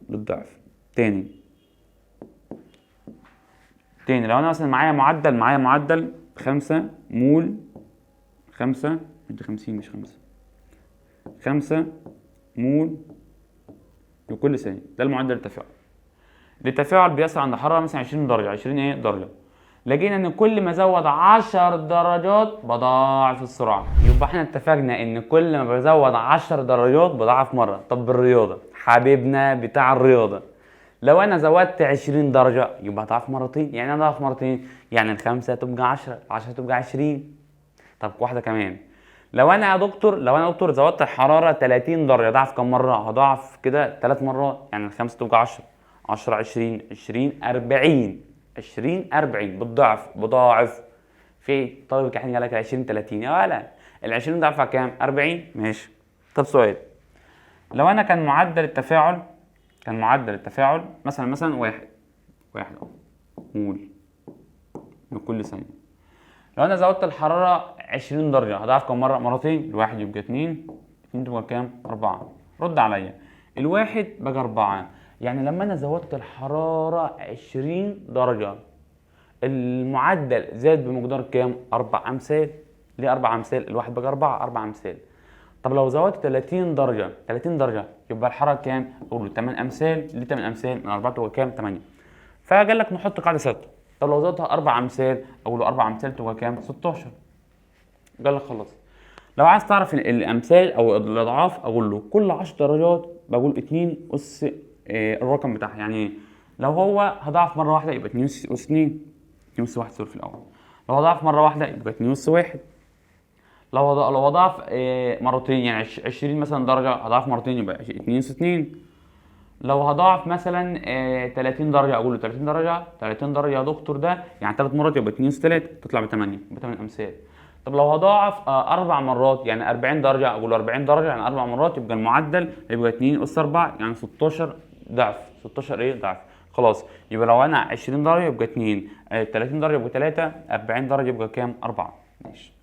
للضعف. تاني لو انا مثلا معايا معدل 5 مول 5 50 مش 5 مول لكل ثانيه، ده المعدل التفاعل. التفاعل بيحصل عند حراره مثلا 20 درجه 20 ايه؟ درجه. لقينا ان كل ما زود 10 درجات بضاعف السرعه. يبقى احنا اتفقنا ان كل ما بزود 10 درجات بضاعف مره. طب بالرياضه حبيبنا بتاع الرياضه لو انا زودت 20 درجه يبقى هضاعف مرتين. يعني انا هضاعف مرتين، يعني الخمسه تبقى 10، 10 تبقى 20. طب واحده كمان، لو انا يا دكتور زودت الحراره 30 درجه، هضاعف كم مره؟ هضاعف كده 3 مرات. يعني الخمسه تبقى 10، 10 20، 20 40، 20 40 بضاعف. في طالب كحين قال لك 20 30، يا ولا ال 20 ضعفها كام؟ 40. ماشي. طب سؤال، لو انا كان معدل التفاعل مثلا واحد اهو، مول لكل ثانيه. لو انا زودت الحراره 20 درجه هضاعف كم مره؟ مرتين. الواحد يبقى 2، 2 تبقى كام؟ 4. رد عليا، الواحد بقى 4. يعني لما انا زودت الحراره 20 درجه المعدل زاد بمقدار كام؟ 4 امثال. ليه 4 امثال؟ الواحد بقى 4 امثال. طب لو زودت 30 درجه يبقى الحراره كام؟ اقول له 8 امثال. ليه 8 امثال؟ من 4 تبقى كام؟ 8. فقال لك نحط قاعده ثابته. طب لو زودتها 4 امثال اقول له 4 امثال تبقى كام؟ 16. قال لك خلاص. لو عايز تعرف الامثال او الاضعاف اقول له كل 10 درجات بقول 2 اس الرقم بتاعها. يعني لو هو هضاعف مره واحده يبقى 2 اس 2، 2 اس 1 صفر في الاول. لو هضاعف مره واحده يبقى 2 اس 1. لو هضاعف مرتين، يعني 20 مثلا درجه هضاعف مرتين يبقى 2 اس 2. لو هضاعف مثلا 30 درجه اقول له 30 درجه، 30 درجه يا دكتور ده يعني 3 مرات يبقى 2 اس 3 تطلع ب 8، ب 8 امثال. طب لو هضاعف 4 مرات يعني 40 درجه اقول له 40 درجه يعني 4 مرات يبقى المعدل يبقى 2 اس 4 يعني 16 ضعف. 16 ضعف. خلاص. يبقى لو انا 20 درجه يبقى 2، 30 درجه يبقى 3، 40 درجه يبقى كام؟ 4. ماشي.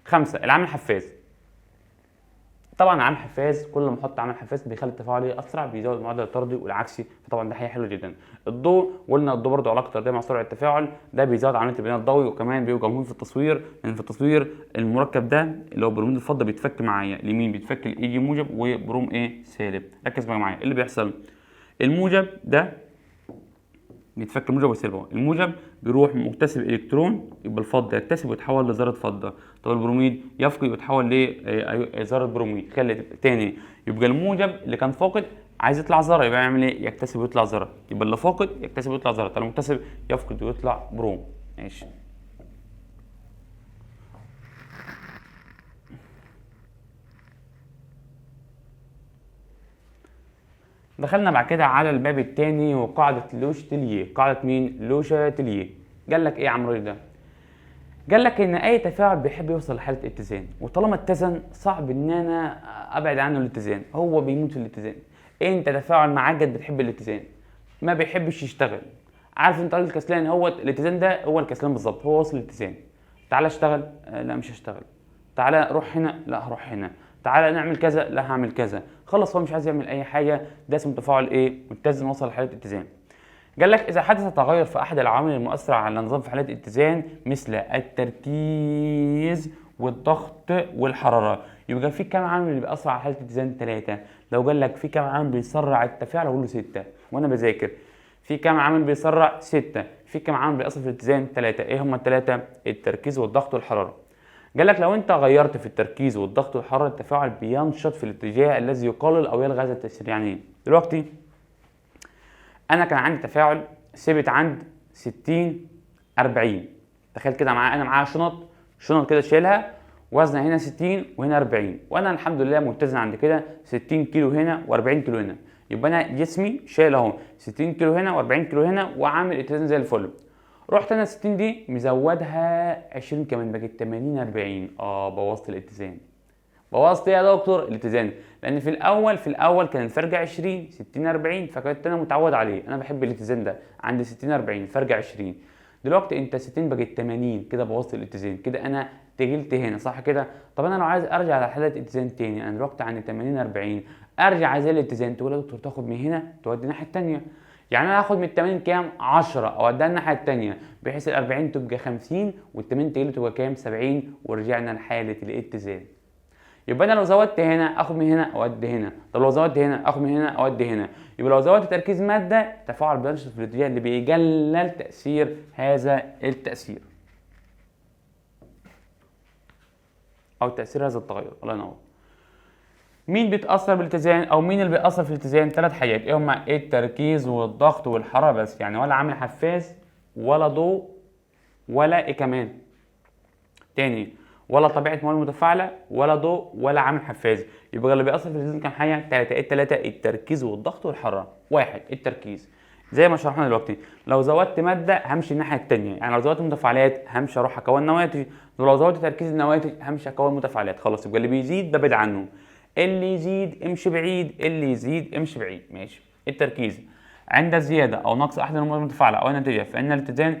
5 العامل الحفاز. طبعا عامل حفاز كل ما احط عامل حفاز بيخلي التفاعل اسرع، بيزود المعدل الطردي والعكسي، فطبعا ده حاجه حلوه جدا. الضوء قلنا الضوء برضه علاقه طرديه مع سرعه التفاعل، ده بيزود عمليه البناء الضوئي، وكمان بيبقى مهم في التصوير، لان في التصوير المركب ده اللي هو بروميد الفضه بيتفك معايا اليمين، بيتفك الاي جي موجب وبروم سالب. ركز بقى معايا اللي بيحصل. الموجب ده بيتفك الموجب والسالب. الموجب بيروح مكتسب الكترون يبقى الفضه يكتسب ويتحول لذره فضه. طب البروميد يفقد ويتحول لذره بروميد. خلي تاني، يبقى الموجب اللي كان فاقد عايز يطلع ذره يبقى يعمل ايه؟ يكتسب ويطلع ذره. يبقى اللي فاقد يكتسب ويطلع ذره. طب المكتسب يفقد ويطلع بروم. ماشي. دخلنا بعد كده على الباب الثاني وقاعده لوش تليه. قاعده مين؟ لوشا تليه. قال لك ايه يا عمرو ده؟ قال لك ان اي تفاعل بيحب يوصل لحاله اتزان، وطالما اتزن صعب ان انا ابعد عنه الاتزان، هو بيموت في الاتزان. انت تفاعل معجد بتحب الاتزان، ما بيحبش يشتغل. عارف انت راجل كسلان، هو الاتزان ده هو الكسلان بالظبط، هو وصل الاتزان. تعالى اشتغل، لا مش هشتغل. تعالى روح هنا، لا هروح هنا. تعالى نعمل كذا، لا هعمل كذا. خلص هو مش عايز يعمل اي حاجه. ده اسمه تفاعل ايه؟ متزن وصل لحاله اتزان. قال لك إذا حدث تغير في أحد العوامل المؤثرة على النظام في حالة اتزان مثل التركيز والضغط والحرارة، يبقى في كم عامل اللي بيأثر على حالة اتزان؟ 3. لو قال لك في كم عامل بيسرع التفاعل أقول له 6 وأنا بذاكر. في كم عامل بيسرع؟ 6. في كم عامل بيأثر في الاتزان؟ 3. إيه هم ال3؟ التركيز والضغط والحرارة. قال لك لو أنت غيرت في التركيز والضغط والحرارة التفاعل بينشط في الاتجاه الذي يقلل أو يلغي هذا التأثير. يعني إيه؟ دلوقتي انا كان عندي تفاعل ثبت عند 60 40. تخيل كده معايا، انا معايا شنط كده شايلها وزنها هنا 60 وهنا 40، وانا الحمد لله متزن عند كده 60 كيلو هنا و40 كيلو هنا. يبقى انا جسمي شايل اهو 60 كيلو هنا و40 كيلو هنا وعامل اتزان زي الفل. رحت انا 60 دي مزودها 20 كمان بقت 80 40. بوظت الاتزان. بوظت ايه يا دكتور؟ الاتزان. لان في الاول كان الفرق 20 60 40، فكنت انا متعود عليه، انا بحب الاتزان ده. عندي 60 40 فرق 20. دلوقتي انت 60 بقت 80، كده بوظت الاتزان، كده انا تجلت هنا صح كده. طب انا لو عايز ارجع لحاله اتزان تاني، انا دلوقتي عندي 80 40 ارجع زي الاتزان، تقول يا دكتور تاخد من هنا تودي الناحيه الثانيه. يعني انا هاخد من ال 80 كام؟ 10 اوديها الناحيه الثانيه، بحيث ال 40 تبقى 50 وال 80 تجي تبقى كام؟ 70، ورجعنا لحاله الاتزان. يبقى انا لو زودت هنا اخد من هنا اودي هنا، طب لو زودت هنا اخد من هنا اودي هنا. يبقى لو زودت تركيز ماده التفاعل بينشط في الاتجاه اللي بيقلل تاثير هذا التاثير او تاثير هذا التغير. الله ينور. مين بيتاثر بالاتزان او مين اللي بيأثر في الاتزان؟ ثلاث حاجات، ايه هما؟ التركيز والضغط والحراره بس، يعني ولا عامل حفاز ولا ضوء ولا ايه كمان تاني، ولا طبيعه مواد متفاعله ولا ضوء ولا عامل حفاز. يبقى اللي بيأثر في الاتزان كام حاجه؟ ثلاثه. ايه الثلاثه؟ التركيز والضغط والحراره. واحد، التركيز زي ما شرحنا دلوقتي، لو زودت ماده همشي الناحيه الثانيه، يعني لو زودت متفاعلات همشي اروح اكون نواتج، ولو زودت تركيز النواتج همشي اكون متفاعلات. خلاص، يبقى اللي بيزيد ببعد عنه، اللي يزيد امشي بعيد، اللي يزيد امشي بعيد. ماشي. التركيز عند زياده او نقص احد المواد المتفاعله او النتيجه فان الاتزان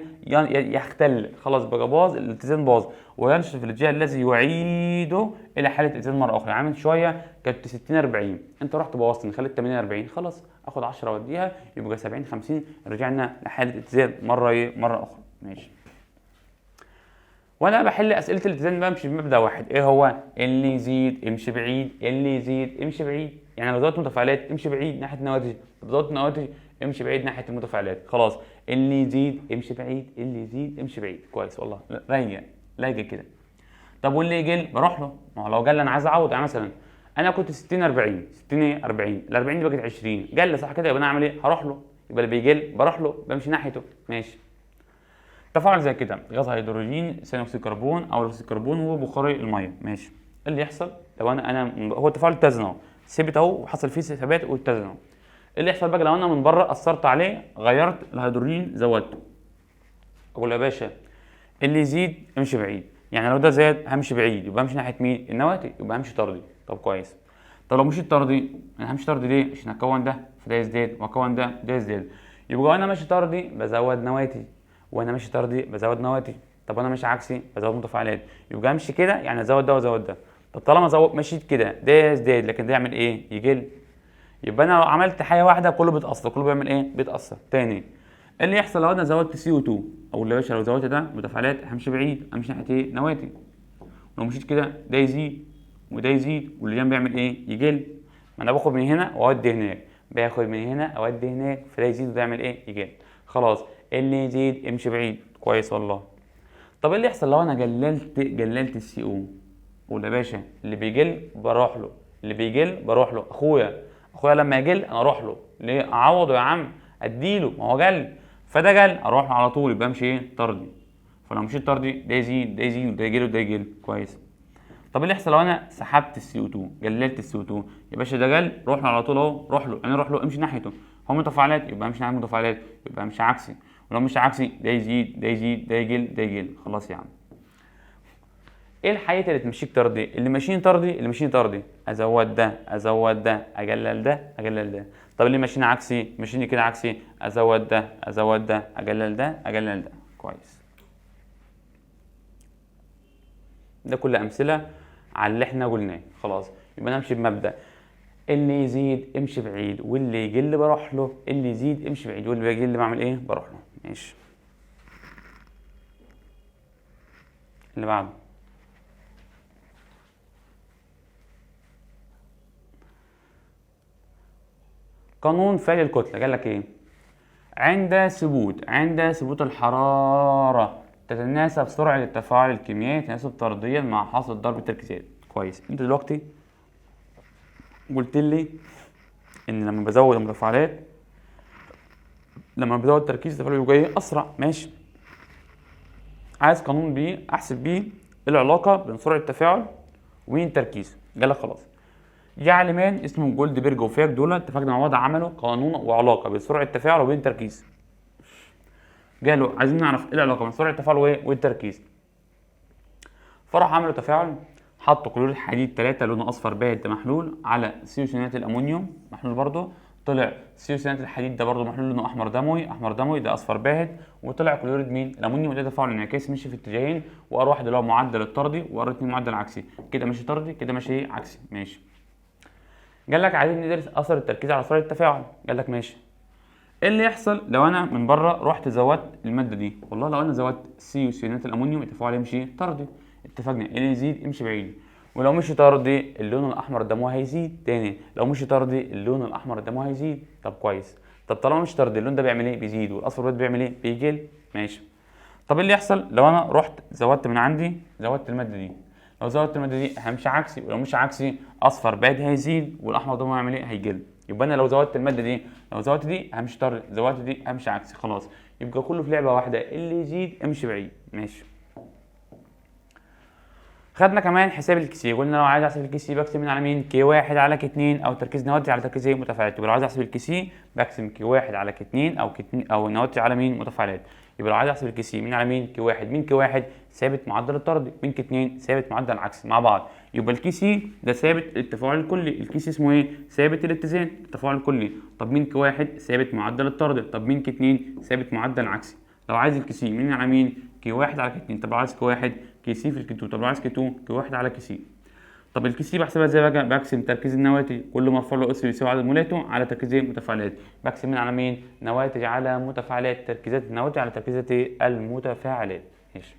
يختل. خلاص بقى باظ الاتزان، باظ، وينشط في الاتجاه الذي يعيده الى حاله اتزان مره اخرى. عامل شويه كانت 60 40، انت رحت بوظت خليت 80 40، خلاص اخد 10 واديها يبقى 70 50، رجعنا لحاله اتزان مره اخرى. ماشي. وانا بحل اسئله الاتزان بمشي بمبدا واحد، ايه هو؟ اللي يزيد امشي بعيد، اللي يزيد امشي بعيد. يعني لو زودت متفاعلات امشي بعيد ناحيه النواتج، لو زودت نواتج امشي بعيد ناحيه المتفاعلات. خلاص، اللي يزيد امشي بعيد، اللي يزيد امشي بعيد. كويس والله، رايقه كده. طب واللي يقل بروح له، ما هو لو قال انا عايز اعوض، يعني مثلا انا كنت 60 40 60 ايه 40، ال 40 دي بقت 20، قال صح كده، يبقى انا اعمل ايه؟ هروح له. يبقى اللي بيقل بروح له، بمشي ناحيته. ماشي. تفاعل زي كده، غاز هيدروجين ثاني اكسيد الكربون او اكسيد الكربون وبخاري الميه. ماشي. اللي يحصل لو انا هو التفاعل اتزن اهو، ثبت اهو وحصل فيه ثبات واتزن اهو. اللي يحصل بقى لو انا من بره اثرت عليه، غيرت الهيدروجين زودته، اقول يا باشا اللي يزيد امشي بعيد، يعني لو ده زاد همشي بعيد، يبقى همشي ناحيه مين؟ النواتج، يبقى همشي طردي. طب كويس. طب لو مشيت طردي، انا همشي طردي ليه؟ عشان اكون ده فده يزداد، واكون ده يزداد. يبقى وانا ماشي طردي بزود نواتج، وانا ماشي طردي بزود نواتج. طب انا ماشي عكسي بزود متفاعلات، يبقى امشي كده يعني ازود ده وازود ده. طب طالما مشيت كده ده يزداد لكن ده يعمل ايه؟ يقل. يبقى انا لو عملت حاجه واحده كله بيتاثر، كله بيعمل ايه؟ بيتاثر. تاني، اللي يحصل لو انا زودت CO2 او اللي باشا لو زودت ده متفاعلات همشي بعيد، امشي ناحيه ايه؟ نواتج. لو مشيت كده ده يزيد وده يزيد واللي جنب بيعمل ايه؟ يقل. ما انا باخد من هنا واودي هناك، باخد من هنا اودي هناك، فده يزيد وده يعمل ايه؟ يقل. خلاص، اللي يزيد امشي بعيد. كويس والله. طب ايه اللي يحصل لو انا قللت السي او؟ قول يا باشا اللي بيقل بروح له، اللي بيقل بروح له. اخويا لما يقل انا اروح له، ليه؟ اعوضه يا عم، اديله، ما هو قل، فده قل اروح له على طول، يبقى امشي ايه؟ طردي. فلو مشيت طردي ده يزيد ده يزيد وده يقل وده يقل. كويس. طب اللي يحصل لو انا سحبت السي او 2، قللت السي او 2، يا باشا ده قل روح له على طول اهو، روح له، يعني روح له امشي ناحيته. هو متفاعلات يبقى امشي ناحيه المتفاعلات، يبقى امشي عكسي. ولو مش عكسي ده يزيد ده يزيد ده يقل ده يقل. خلاص يا عم. ايه الحاجات اللي تمشيك طردي؟ اللي ماشيين طردي، اللي ماشيين طردي ازود ده ازود ده، اقلل ده اقلل ده. طب اللي ماشيين عكسي، ماشيين كده عكسي، ازود ده ازود ده، اقلل ده اقلل ده. كويس. ده كل امثله على اللي احنا قلناه. خلاص، يبقى نمشي بمبدا اللي يزيد امشي بعيد واللي يقل بروح له، اللي يزيد امشي بعيد واللي يقل بعمل ايه؟ بروح له. ماشي. اللي بعده قانون فعل الكتله. قال لك ايه؟ عند ثبوت الحراره تتناسب سرعه التفاعل الكيميائي تناسب طرديا مع حاصل ضرب التركيزات. كويس. انت دلوقتي قلت لي ان لما بزود المتفاعلات، لما بزود التركيز التفاعل بيبقى ايه؟ اسرع. ماشي. عايز قانون بيه احسب بيه العلاقه بين سرعه التفاعل وبين التركيز. قال لك خلاص، جه عالمان اسمه جولدبرج وفيك، دول اتفقنا مع بعض عملوا قانون وعلاقه بين سرعه التفاعل وبين التركيز. قالوا عايزين نعرف ايه العلاقه بين سرعه التفاعل وايه؟ والتركيز. فراح عملوا تفاعل، حطوا كلور الحديد 3 لونه اصفر باهت محلول على ثيوسينات الامونيوم محلول برضه، طلع ثيوسينات الحديد ده برضه محلول لونه احمر دموي ده اصفر باهت، وطلع كلوريد مين؟ الامونيوم. ده تفاعل انعكاسي مشي في اتجاهين، وار واحد اللي هو معدل الطردي وار 2 معدل عكسي، كده ماشي طردي كده ماشي عكسي. ماشي. قال لك عايزين ندرس اثر التركيز على سرعه التفاعل. قال لك ماشي. ايه اللي يحصل لو انا من بره رحت زودت الماده دي؟ والله لو انا زودت ثيوسينات الامونيوم التفاعل يمشي طردي، اتفقنا اللي يزيد يمشي بعيد، ولو مشي طردي اللون الاحمر الدموي هيزيد تاني، لو مشي طردي اللون الاحمر الدموي هيزيد. طب كويس. طب طالما مش طردي اللون ده بيعمل ايه؟ بيزيد، والاصفر ده بيعمل ايه؟ بيقل. ماشي. طب ايه اللي يحصل لو انا رحت زودت من عندي، زودت الماده دي؟ لو زودت الماده دي همشي عكسي، ولو مش عكسي اصفر بعد هيزيد والاحمر ده هيعمل ايه؟ هيقل. يبقى انا لو زودت الماده دي، لو زودت دي همشي طرد، زودت دي همشي عكسي، خلاص يبقى كله في لعبه واحده، اللي يزيد امشي بعيد. ماشي. خدنا كمان حساب الكيسي، قلنا لو عايز احسب الكيسي بقسم من على مين؟ كي واحد على كي 2 او تركيز نواتج على تركيز متفاعلات. يبقى لو عايز احسب الكيسي بقسم كي واحد على كي 2 او كي 2 او نواتج على مين؟ متفاعلات. يبقى لو عايز احسب الكيسي مين على مين؟ كي واحد. مين كي واحد؟ ثابت معدل الطرد. مين كي 2؟ ثابت معدل العكسي مع بعض. يبقى الكيسي ده ثابت التفاعل الكلي، الكيسي اسمه ايه؟ ثابت الاتزان التفاعل الكلي. طب مين كي واحد؟ ثابت معدل الطرد. طب مين كي 2؟ ثابت معدل العكسي. لو عايز الكيسي مين على مين؟ كي واحد على كي 2. طب لو عايز كي واحد كي سي في الكي 2. طب لو عايز كي 2 كي واحد على كي سي. طب الكي سي بحسبها ازاي بقى؟ بقسم تركيز النواتج كل مرفوع له اس بيساوي عدد مولاته على تركيز المتفاعلات. بقسم من على مين؟ نواتج على متفاعلات، تركيزات النواتج على تركيزات المتفاعلات. ماشي.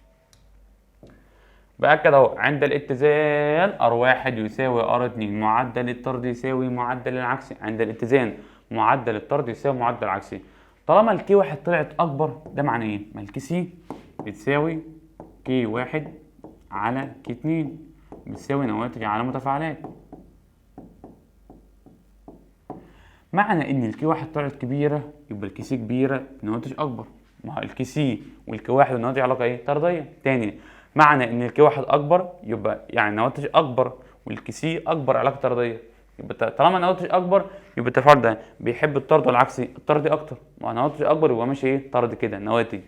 بأكد اهو عند الاتزان R1 يساوي R2، معدل الطرد يساوي معدل العكسي. عند الاتزان معدل الطرد يساوي معدل العكسي. طالما الكي واحد طلعت اكبر ده معناه ايه؟ ما الكي سي بتساوي كي واحد على كي 2 بتساوي نواتج على متفاعلات. معنى ان الكي واحد طلعت كبيره يبقى الكي سي كبيره بنواتج اكبر. ما هو الكي سي والكي واحد والنواتج علاقه ايه؟ طرديه. تاني، معنى ان الكي واحد اكبر يبقى يعني نواتج اكبر، والكي سي اكبر علاقه طرديه. يبقى طالما نواتج اكبر يبقى التفاعل ده بيحب الطرد والعكسي الطردي اكتر، ونواتج اكبر يبقى ماشي ايه؟ طرد كده نواتج.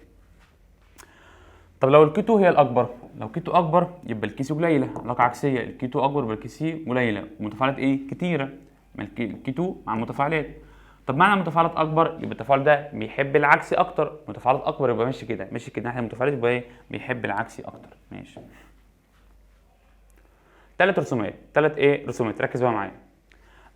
طب لو الكي 2 هي الاكبر، لو كي 2 اكبر يبقى الكي سي قليله، علاقه عكسيه، الكي 2 اكبر يبقى الكي سي قليله، ومتفاعلات ايه؟ كتيره. الكي 2 مع المتفاعلات. طب معنى المتفاعلات اكبر يبقى التفاعل ده بيحب العكسي اكتر، متفاعلات اكبر يبقى ماشي كده، ماشي كده ناحيه المتفاعلات يبقى ايه؟ بيحب العكسي اكتر. ماشي. ثلاث رسومات، ثلاث ايه؟ رسومات، ركز بقى معايا.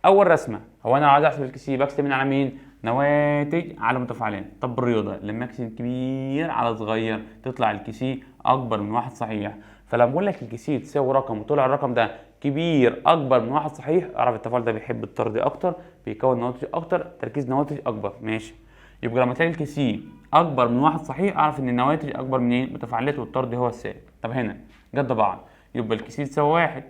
اول رسمه هو انا عايز احسب الكي سي بقسم من على مين؟ نواتج على متفاعلات. طب بالرياضه لما اقسم كبير على صغير تطلع الكي سي اكبر من واحد صحيح. فلما بقول لك الكي سي تساوي رقم وطلع الرقم ده كبير اكبر من واحد صحيح، اعرف التفاعل ده بيحب الطرد اكتر، بيكون نواتج اكتر، تركيز نواتج اكبر. ماشي. يبقى لما تلاقي الكي سي اكبر من واحد صحيح اعرف ان النواتج اكبر من ايه؟ متفاعلات، والطرد هو الثابت. طب هنا جد بعض، يبقى الكي سي تساوي واحد،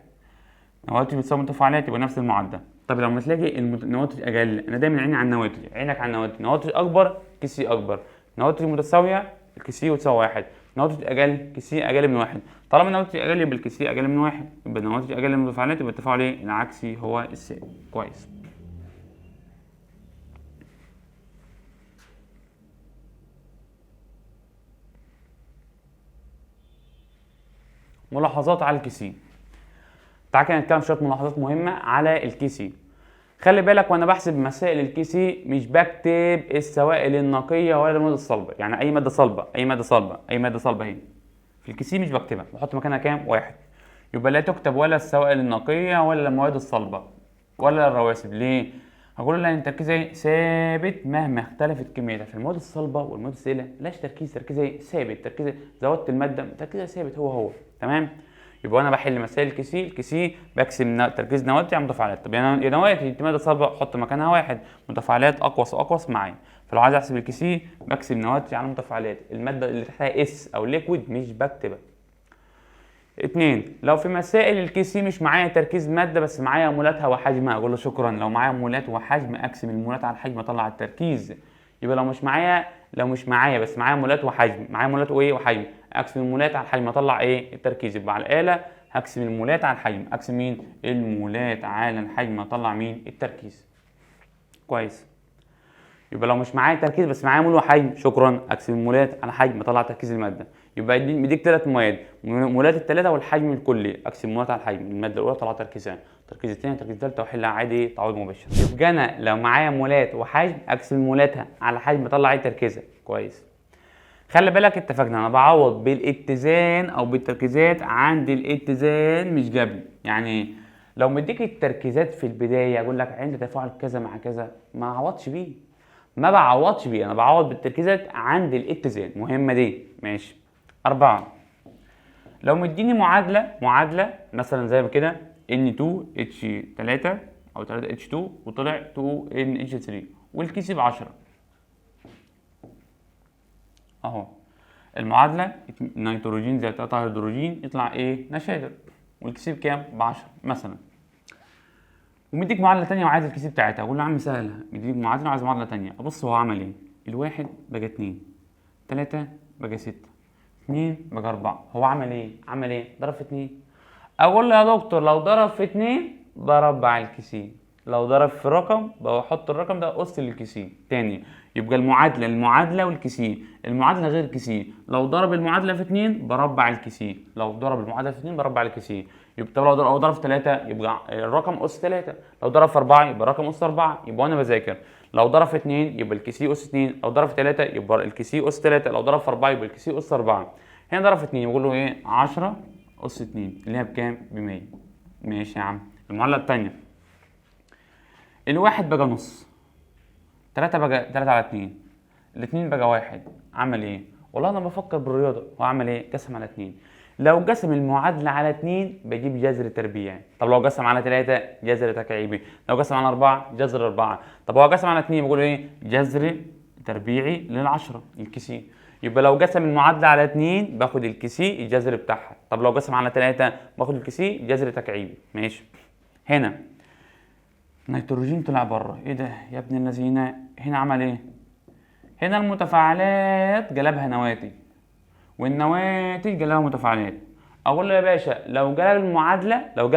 نواتج بتساوي متفاعلات، يبقى نفس المعدل. طب لما تلاقي النواتج اقل، انا دايما عيني على النواتج، عينك على النواتج، نواتج اكبر كي سي اكبر، نواتج متساويه الكي سي وتساوي واحد، نواتج اقل كي سي اقل من واحد. طالما النواتج اقل يبقى الكي سي اقل من واحد، يبقى النواتج اقل من المتفاعلات، يبقى التفاعل ايه؟ العكسي هو الثابت. كويس. ملاحظات على الكي سي. تعال كده نتكلم شويه ملاحظات مهمه على الكي سي. خلي بالك وانا بحسب مسائل الكي سي مش بكتب السوائل النقيه ولا المواد الصلبه، يعني اي ماده صلبه اي ماده صلبه اي ماده صلبه اهي في الكي سي مش بكتبها، بحط مكانها كام؟ واحد. يبقى لا تكتب ولا السوائل النقيه ولا المواد الصلبه ولا الرواسب. ليه؟ هقول لها ان التركيز ايه؟ ثابت مهما اختلفت كميتها. في المواد الصلبه والمواد السائله لاش تركيز ايه؟ ثابت. تركيز زودت الماده تركيزها ثابت هو. تمام. يبقى انا بحل مسائل الكي سي بقسم تركيز نواتج على متفاعلات. طب يعني نواتج ماده صلبه احط مكانها واحد، متفاعلات اقوس واقوس معايا. فلو عايز احسب الكي سي بقسم نواتج على متفاعلات، الماده اللي تحتها اس او ليكويد مش بكتبها. اتنين، لو في مسائل الكي سي مش معايا تركيز ماده بس معايا مولاتها وحجمها، اقول له شكرا. لو معايا مولات وحجم اقسم المولات على الحجم اطلع التركيز. يبقى لو مش معايا بس معايا مولات وحجم، معايا مولات وايه؟ وحجم، اقسم المولات على الحجم اطلع ايه؟ التركيز. يبقى على الاله هقسم المولات على الحجم، اقسم مين؟ المولات على الحجم اطلع مين؟ التركيز. كويس. يبقى لو مش معايا تركيز بس معايا مول وحجم، شكرا، اقسم المولات على حجم اطلع تركيز الماده. يبقى مديك ثلاث مواد، مولات الثلاثه والحجم الكلي، اقسم المولات على الحجم، الماده الاولى طلع تركيزها، التركيز الثاني التركيز الثالث، واحلها عادي تعويض مباشر. يبقى انا لو معايا مولات وحجم اقسم مولاتها على حجم اطلع ايه؟ تركيزها. كويس. خلي بالك اتفقنا انا بعوض بالاتزان او بالتركيزات عند الاتزان مش قبل. يعني لو مديك التركيزات في البدايه اقول لك عند تفاعل كذا مع كذا ما اعوضش بيه، ما بعوضش بيه، انا بعوض بالتركيزات عند الاتزان. مهمه دي. ماشي. 4، لو مديني معادله مثلا زي ما كده N2H3 او 3H2 وطلع 2NH3 والكي سي ب 10 اهو. المعادله نيتروجين زائد 3 هيدروجين يطلع ايه؟ نشادر. والكيسي بكام؟ ب10 مثلا. ومديك معادله ثانيه وعايز الكيسي بتاعتها، اقول له يا عم سهله، مديك معادله وعايز معادله ثانيه. ابص هو عمل ايه؟ الواحد بقى 2، 3 بقى 6، 2 بقى 4. هو عمل ايه؟ عمل ايه؟ ضرب في 2. اقول له يا دكتور لو ضرب في 2 بربع الكيسي، لو ضرب في رقم بحط الرقم ده قص للكيسي تاني. يبقى المعادله والكيسي، المعادله غير الكيسي. لو ضرب المعادله في 2 بربع الكيسي، لو ضرب المعادله في 2 بربع الكيسي. يبقى لو ضرب في 3 يبقى الرقم قص 3، لو ضرب في 4 يبقى الرقم قص 4. يبقى وانا بذاكر لو ضرب في 2 يبقى الكيسي أس 2، لو ضرب في 3 يبقى الكيسي أس 3، لو ضرب في 4 يبقى الكيسي أس 4. هنا ضرب في 2 بقول له ايه؟ 10 أس 2 اللي هي بكام؟ ب100. ماشي يا عم. المعادلة التانية، الواحد بقى نص، 3 بقى 3 على 2، الاتنين بقى 1. عمل ايه؟ والله انا بفكر بالرياضة. هو عمل ايه؟ قسم على 2. لو قسم المعادلة على 2 بجيب جذر تربيعي. طب لو قسم على 3 جذر تكعيبي. لو قسم على 4 جذر 4. طب هو قسم على 2 بقول ايه؟ جذر تربيعي لل10 الكيسي. يبقى لو قسم المعادلة على 2 باخد الكيسي الجذر بتاعها. طب لو قسم على 3 باخد الكيسي جذر تكعيبي. ماشي. هنا نيتروجين طلع بره، ايه ده يا ابن الذين؟ هنا عمل ايه؟ هنا المتفاعلات جلبها نواتج، والنواتج جلبها متفاعلات. اقول له يا باشا لو جلب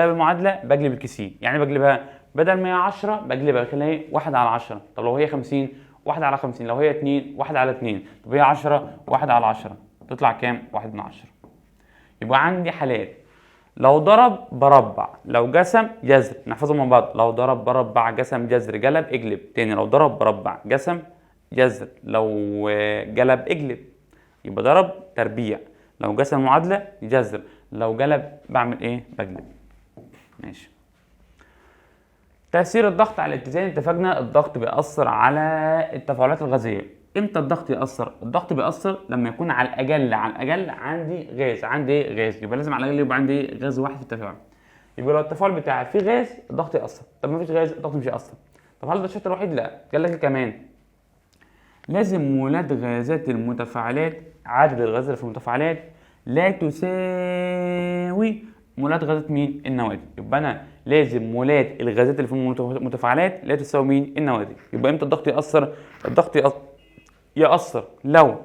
المعادله بجلب الكيسي. يعني بجلبها بدل ما هي 10 بجلبها خليها 1 على 10. طب لو هي 50 1 على 50، لو هي 2 1 على 2، طب هي 10 1 على 10 تطلع كام؟ 1 من 10. يبقى عندي حالات، لو ضرب بربع، لو قسم جذر. نحفظهم مع بعض، لو ضرب بربع قسم جذر قلب اقلب. تاني، لو ضرب بربع قسم جذر، لو قلب اقلب. يبقى ضرب تربيع، لو قسم معادله جذر، لو قلب بعمل ايه؟ بقلب. ماشي. تأثير الضغط على الاتزان، اتفقنا الضغط بيأثر على التفاعلات الغازية. امتى الضغط يأثر؟ الضغط بيأثر لما يكون على الأقل عندي غاز، يبقى لازم على الأقل يبقى عندي غاز واحد في التفاعل. يبقى لو التفاعل بتاعي فيه غاز الضغط يأثر. طب ما فيش غاز الضغط مش هيأثر. طب هل ده الشرط الوحيد؟ لا، قال لك كمان لازم مولات غازات المتفاعلات، عدد الغازات في المتفاعلات لا تساوي مولات غازات مين؟ النواتج. يبقى انا لازم مولات الغازات اللي في المتفاعلات لا تساوي مين؟ النواتج. يبقى امتى الضغط يأثر؟ الضغط يأثر لو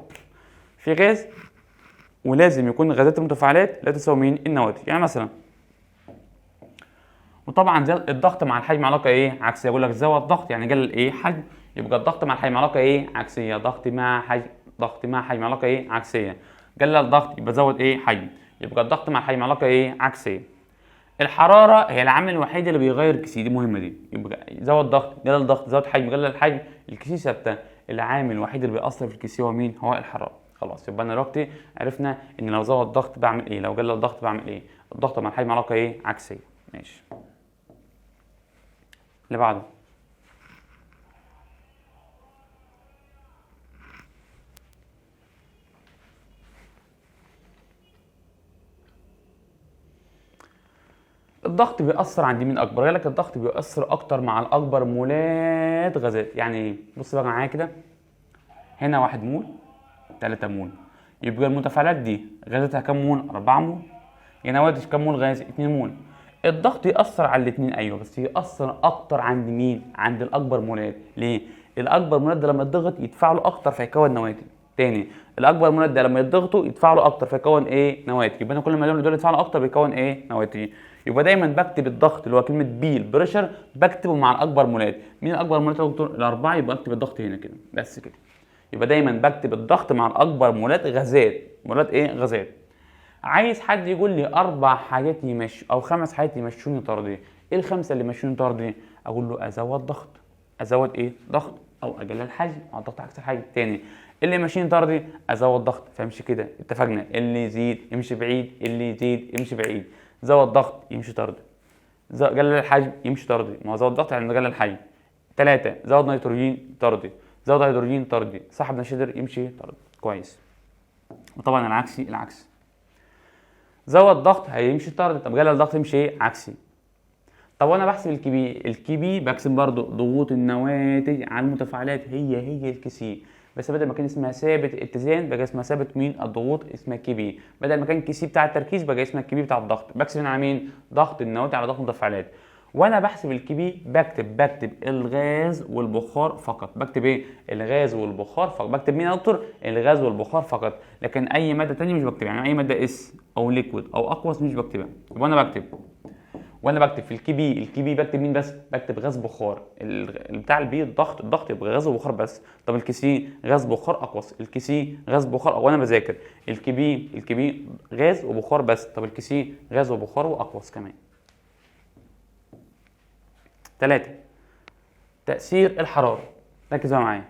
في غاز، ولازم يكون غازات المتفاعلات لا تساوي مين؟ النواتج. يعني مثلا، وطبعا الضغط مع الحجم علاقه ايه؟ عكسيه. يقول لك زود الضغط يعني قلل ايه؟ حجم. يبقى الضغط مع الحجم علاقه ايه؟ عكسيه. ضغط مع حجم علاقه ايه؟ عكسيه. قلل الضغط يبقى زود ايه؟ حجم. يبقى الضغط مع الحجم علاقه ايه؟ عكسيه. الحراره هي العامل الوحيد اللي بيغير الكيسي، دي مهمه دي. يبقى زود ضغط، قلل ضغط، زود حجم، قلل الحجم، الكيسي ثابته. العامل الوحيد اللي بيأثر في الكيسي هو مين؟ هو الحراره. خلاص، يبقى انا دلوقتي عرفنا ان لو زود ضغط بعمل ايه، لو قلل ضغط بعمل ايه. الضغط مع الحجم علاقه ايه؟ عكسيه. ماشي. اللي بعده، الضغط بيأثر عند مين اكبر؟ قال لك الضغط بيأثر اكتر مع الاكبر مولات غازات. يعني ايه؟ بص بقى معايا كده، هنا 1 مول، 3 مول. يبقى المتفاعلات دي غازاتها كام مول؟ 4 مول. يعني نواتج كام مول غاز؟ 2 مول. الضغط يأثر على الاثنين، ايوه، بس يأثر اكتر عند مين؟ عند الاكبر مولات. ليه؟ الاكبر مولات ده لما يتضغط يتفاعلوا اكتر فيكون نواتج. تاني، الاكبر مولات ده لما يتضغطوا يتفاعلوا اكتر فيكون ايه؟ نواتج. يبقى انا كل ما دول يتفاعلوا اكتر بيكون ايه؟ نواتج. يبقى دايما بكتب الضغط اللي هو كلمه بي البريشر بكتبه مع الاكبر مولات. مين الاكبر مولات يا دكتور؟ الاربعه. يبقى اكتب الضغط هنا كده بس كده. يبقى دايما بكتب الضغط مع الاكبر مولات غازات. مولات ايه؟ غازات. عايز حد يقول لي 4 حاجات يمشي او 5 حاجات يمشوني طردي. ايه ال5 اللي يمشوني طردي؟ اقول له ازود ضغط. ازود ايه؟ ضغط، او اقلل حجم، او الضغط عكس الحجم. تاني، اللي يمشيني طردي ازود ضغط. فامشي كده، اتفقنا. اللي يزيد يمشي بعيد، اللي يزيد يمشي بعيد. زود ضغط يمشي طردي، قلل الحجم يمشي طردي. ما هو زود ضغط يعني قلل الحجم. 3، زود نيتروجين طردي، زود هيدروجين طردي، سحب نشيدر يمشي طردي. كويس. وطبعا العكس، زود ضغط هيمشي طردي، طب قلل الضغط يمشي ايه؟ عكسي. طب وانا بحسب الكي بي بحسب برضو ضغوط النواتج على المتفاعلات هي الكيسي. بس بدل ما كان اسمها ثابت اتزان بقى اسمها ثابت مين الضغوط، اسمها كي بي. بدل ما كان كي سي بتاع التركيز بقى اسمها كي بي بتاع الضغط. بحسب هنا على مين؟ ضغط النواتج على ضغط المتفاعلات. وانا بحسب الكي بي بكتب الغاز والبخار فقط. بكتب ايه؟ الغاز والبخار فقط. بكتب مين يا دكتور؟ الغاز والبخار فقط، لكن اي ماده ثانيه مش بكتبها. يعني اي ماده اس او ليكويد او اقوس مش بكتبها. يبقى وانا بكتب في الكي بي بكتب مين بس؟ بكتب غاز بخار. بتاع البي الضغط يبقى غاز وبخار بس. طب الكي سي غاز بخار اقوس، الكي سي غاز بخار. وانا بذاكر الكي بي غاز وبخار بس. طب الكي سي غاز وبخار واقوس كمان. 3. تأثير الحرارة. ركز بقى معايا.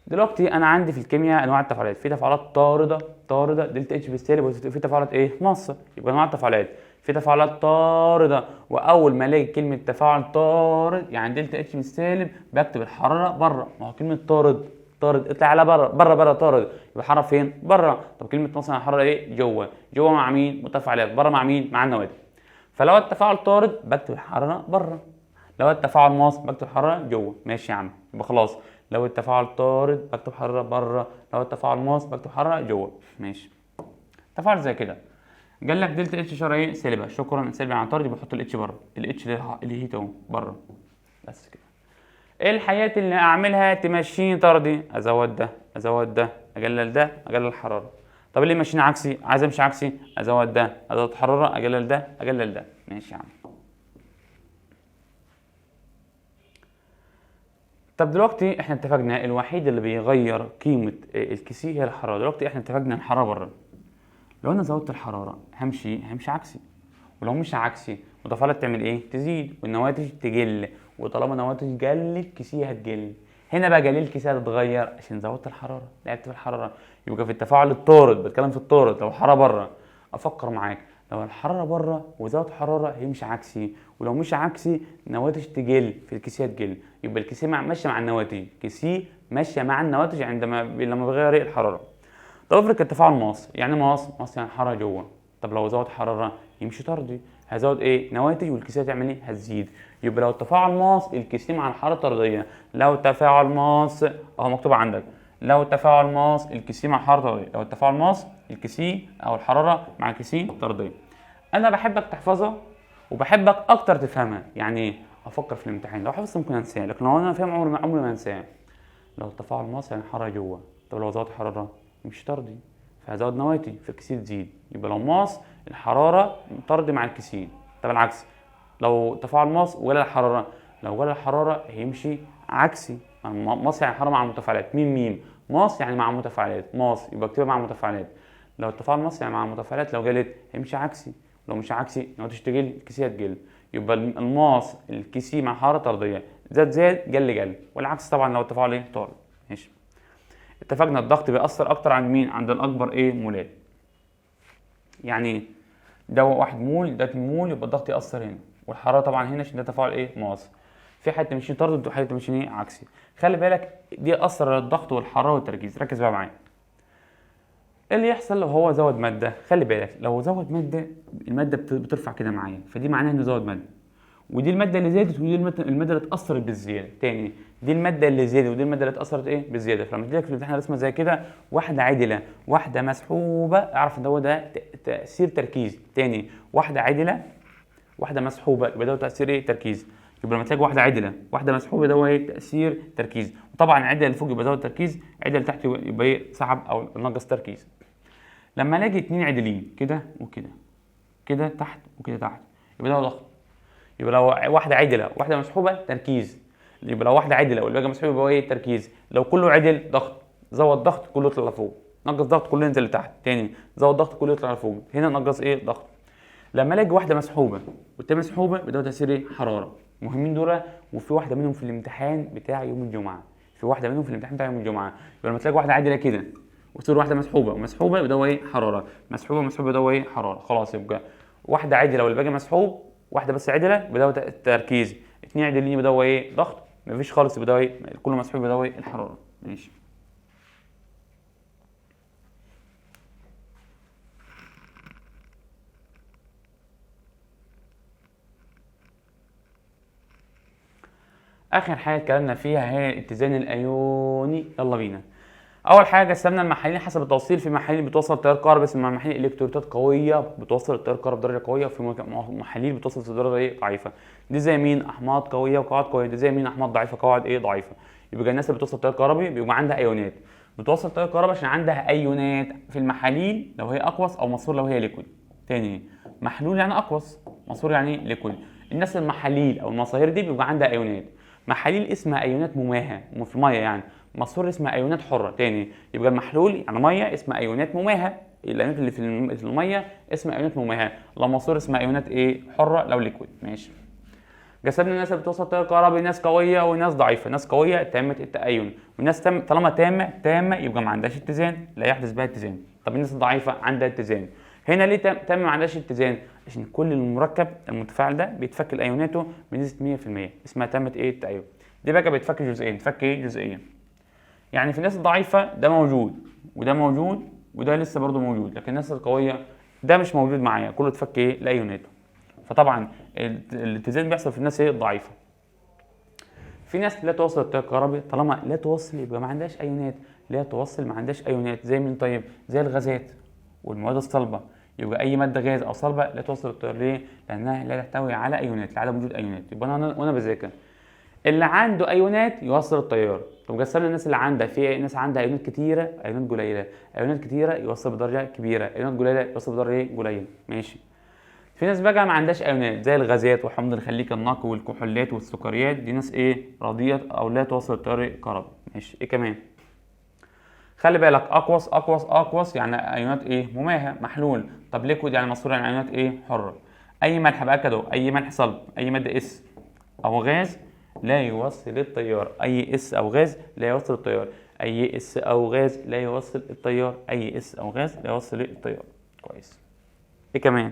دلوقتي انا عندي في الكيمياء انواع التفاعلات. في تفاعلات طارده دلتا اتش بالسالب، وفي تفاعلات ايه؟ ماصه. يبقى انواع التفاعلات، في تفاعلات طارده، واول ما الاقي كلمه تفاعل طارد يعني دلتا اتش بالسالب بكتب الحراره بره. ما هو كلمه طارد اطلع على بره طارد، يبقى الحراره فين؟ بره. طب كلمه ماصه يعني الحراره ايه؟ جوه مع مين؟ متفاعلات. بره مع مين؟ مع النواتج. فلو التفاعل طارد بكتب الحراره بره، لو التفاعل ماص بكتب الحراره جوه. ماشي يا عم، يبقى خلاص لو التفاعل طارد بكتب حراره بره، لو التفاعل ماص بكتب حراره جوه. ماشي. تفاعل زي كده قال لك دلتا اتش اشاره ايه؟ سالبه. شكرا، سالبه عن طارد يبقى حط الاتش بره. الاتش اللي هي اهو بره. بس كده. ايه الحاجات اللي اعملها تمشيني طردي؟ ازود ده اقلل ده اقلل الحراره. طب اللي ماشيين عكسي؟ عايز امشي عكسي، ازود ده ازود الحراره اقلل ده اقلل ده. ماشي يا عم. طب دلوقتي احنا اتفقنا الوحيد اللي بيغير قيمه الكيسي هي الحراره. دلوقتي احنا اتفقنا الحراره بره. لو انا زودت الحراره همشي عكسي، ولو مش عكسي المتفاعلات تعمل ايه؟ تزيد والنواتج تقل، وطالما النواتج قلت كيسيه هتقل. هنا بقى ليه الكيسيه هتتغير؟ عشان زودت الحراره، لعبت في الحراره. يبقى في التفاعل الطارد بتكلم في الطارد لو الحراره بره. افكر معاك، لو الحراره بره وزود حراره هيمشي عكسي، ولو مش عكسي النواتج تقل في الكيسيه تقل. يبقى الكيسيه ماشيه مع النواتج، كيسيه ماشيه مع النواتج لما بغير الحراره. طب افرض التفاعل ماص. يعني ماص يعني حراره جوه. طب لو زود حراره يمشي طردي، هزود ايه؟ نواتج، والكيسيه تعمل ايه؟ هتزيد. يبقى لو التفاعل ماص الكيسيه مع الحراره الطرديه. لو التفاعل ماص اهو مكتوب عندك، لو التفاعل ماص الكيسيه مع الحراره الطرديه. لو التفاعل ماص الكيسيه او الحراره مع الكيسيه طرديه. انا بحبك تحفظها وبحبك اكتر تفهمها. يعني ايه؟ افكر في الامتحان. لو حفظت ممكن انساه، لكن لو انا فاهم عمري ما انساه. لو التفاعل ماص يعني حراره جوه. طب لو زود حراره مش طردي، فهزود نواتج فالكيسيه تزيد. يبقى لو ماص الحراره طردي مع الكيسيه. طب العكس، لو تفاعل ماص ولا الحراره، لو ولا الحراره هيمشي عكسي. ماص يعني حراره مع المتفاعلات. ميم ماص يعني مع متفاعلات. ماص يبقى اكتبها مع متفاعلات. لو التفاعل ماص يعني مع المتفاعلات، لو قلت هيمشي عكسي، لو مش عكسي النواتج تقل الكيسيه تقل. يبقى الماص الكيسيه مع حراره طرديه، زاد قل. والعكس طبعا لو التفاعل ايه؟ طارد. ماشي. اتفقنا الضغط بيأثر اكتر عند مين؟ عند الاكبر ايه؟ مولات. يعني ده 1 مول ده 2 مول يبقى الضغط يأثر هنا، والحراره طبعا هنا عشان ده تفاعل ايه؟ ماص. في حته ماشيين طرد وحته ماشيين ايه؟ عكسي. خلي بالك دي اثر على الضغط والحراره والتركيز. ركز بقى معايا. ايه اللي يحصل لو هو زود ماده؟ خلي بالك لو زود ماده الماده بترفع كده معايا، فدي معناها انه زود ماده. ودي الماده اللي زادت ودي الماده اللي اتاثرت بالزياده. تاني، دي الماده اللي زادت ودي الماده اللي اتاثرت ايه؟ بالزياده. فلما تجي لك في الامتحان رسمه زي كده، واحده عادله واحده مسحوبه، اعرف ان ده تاثير تركيز. تاني، واحده عادله واحده مسحوبه يبقى ده تاثير ايه؟ تركيز. يبقى لما تلاقي واحده عادله واحده مسحوبه ده هو ايه؟ تاثير تركيز. وطبعا العدله اللي فوق يبقى زود تركيز، العدله اللي تحت يبقى ايه؟ سحب او نقص تركيز. لما الاقي اتنين عادلين كده وكده، كده تحت وكده تحت، يبقى ده ضغط. يبقى لو واحده عدله واحده مسحوبه تركيز. يبقى لو واحده عدله والباقي مسحوب يبقى ايه؟ تركيز. لو كله عدل ضغط. زود ضغط كله يطلع لفوق، نقص ضغط كله ينزل لتحت. تاني، زود ضغط كله يطلع لفوق، هنا نقص ايه؟ ضغط. لما الاقي واحده مسحوبه والتانيه مسحوبه يبقى ده تاثير ايه؟ حراره. مهمين دول، وفي واحده منهم في الامتحان بتاع يوم الجمعه. في واحده منهم في الامتحان بتاع يوم الجمعه. يبقى لما تلاقي واحده عادله كده وتصير واحده مسحوبه ومسحوبه يبقى ده ايه؟ حراره. مسحوبه ده ايه؟ حراره. خلاص يبقى واحده عادله والباقي مسحوب، واحده بس عدله يبقى ده تركيز، اتنين عدلين يبقى ده ايه؟ ضغط، مفيش خالص يبقى ده ايه؟ كله مسحوب يبقى ده ايه؟ الحراره. ماشي. اخر حاجه اتكلمنا فيها هي الاتزان الايوني. يلا بينا. اول حاجه قسمنا المحاليل حسب التوصيل. في محاليل بتوصل تيار كهربي اسمها محاليل الكتروليتات قويه بتوصل التيار الكهربي بدرجه قويه، وفي محاليل بتوصل بدرجه ايه ضعيفه. دي زي مين؟ احماض قويه وقواعد قويه. دي زي مين؟ احماض ضعيفه قواعد ايه ضعيفه. يبقى الناس اللي بتوصل تيار كهربي بيبقى عندها ايونات، بتوصل تيار كهربي عشان عندها ايونات في المحاليل لو هي اقوس، او مصفور لو هي ليكويد. تاني، محلول يعني اقوس، مصفور يعني ليكويد. الناس المحاليل او المصاهير دي بيبقى عندها ايونات. محاليل اسمها ايونات مماهه في الميه يعني، مصفور اسمها ايونات حره. تاني، يبقى المحلول يعني ميه اسمها ايونات مماهه، الايونات اللي في الميه اسمها ايونات مماهه. لو مصفور اسمها ايونات ايه؟ حره لو ليكويد. ماشي. جسدنا الناس اللي بتوصل تيار كهربي ناس قويه وناس ضعيفه. ناس قويه تامه التأين، والناس طالما تامه يبقى ما عندهاش اتزان، لا يحدث بها اتزان. طب الناس الضعيفه عندها اتزان. هنا ليه تامه ما عندهاش اتزان؟ عشان كل المركب المتفاعل ده بيتفك الايوناته بنسبه 100%، اسمها تامه ايه التأين. دي بقى بيتفك جزئيا، تفك ايه جزئيا. يعني في الناس الضعيفه ده موجود وده موجود وده لسه برضه موجود، لكن الناس القويه ده مش موجود معايا، كله اتفك ايه لايوناته. فطبعا الاتزان بيحصل في الناس ايه الضعيفه. في ناس لا توصل التيار الكهربي، طالما لا توصل يبقى ما عندهاش ايونات. لا توصل ما عندهاش ايونات. زي مين طيب؟ زي الغازات والمواد الصلبه. يبقى اي ماده غاز او صلبه لا توصل التيار. ليه؟ لانها لا تحتوي على ايونات، لعدم وجود ايونات. يبقى انا وانا بذاكر اللي عنده ايونات يوصل التيار. طب قسمنا الناس اللي عندها، في ناس عندها ايونات كتيره ايونات قليله. ايونات كتيره يوصل بدرجه كبيره، ايونات قليله يوصل بدرجه قليله. ماشي. في ناس بقى ما عندهاش ايونات زي الغازات وحمض الخليك النقي والكحولات والسكريات. دي ناس ايه؟ رديئه او لا توصل التيار الكهربي. ماشي. ايه كمان؟ خلي بالك، اقوس يعني ايونات ايه؟ مماهه محلول. طب ليكويد يعني مصفور يعني ايونات ايه؟ حره. اي ملح بقى كده، اي ملح صلب، اي ماده اس او غاز لا يوصل التيار. اي اس او غاز لا يوصل التيار. اي اس او غاز لا يوصل التيار. اي اس او غاز لا يوصل التيار. كويس. ايه كمان؟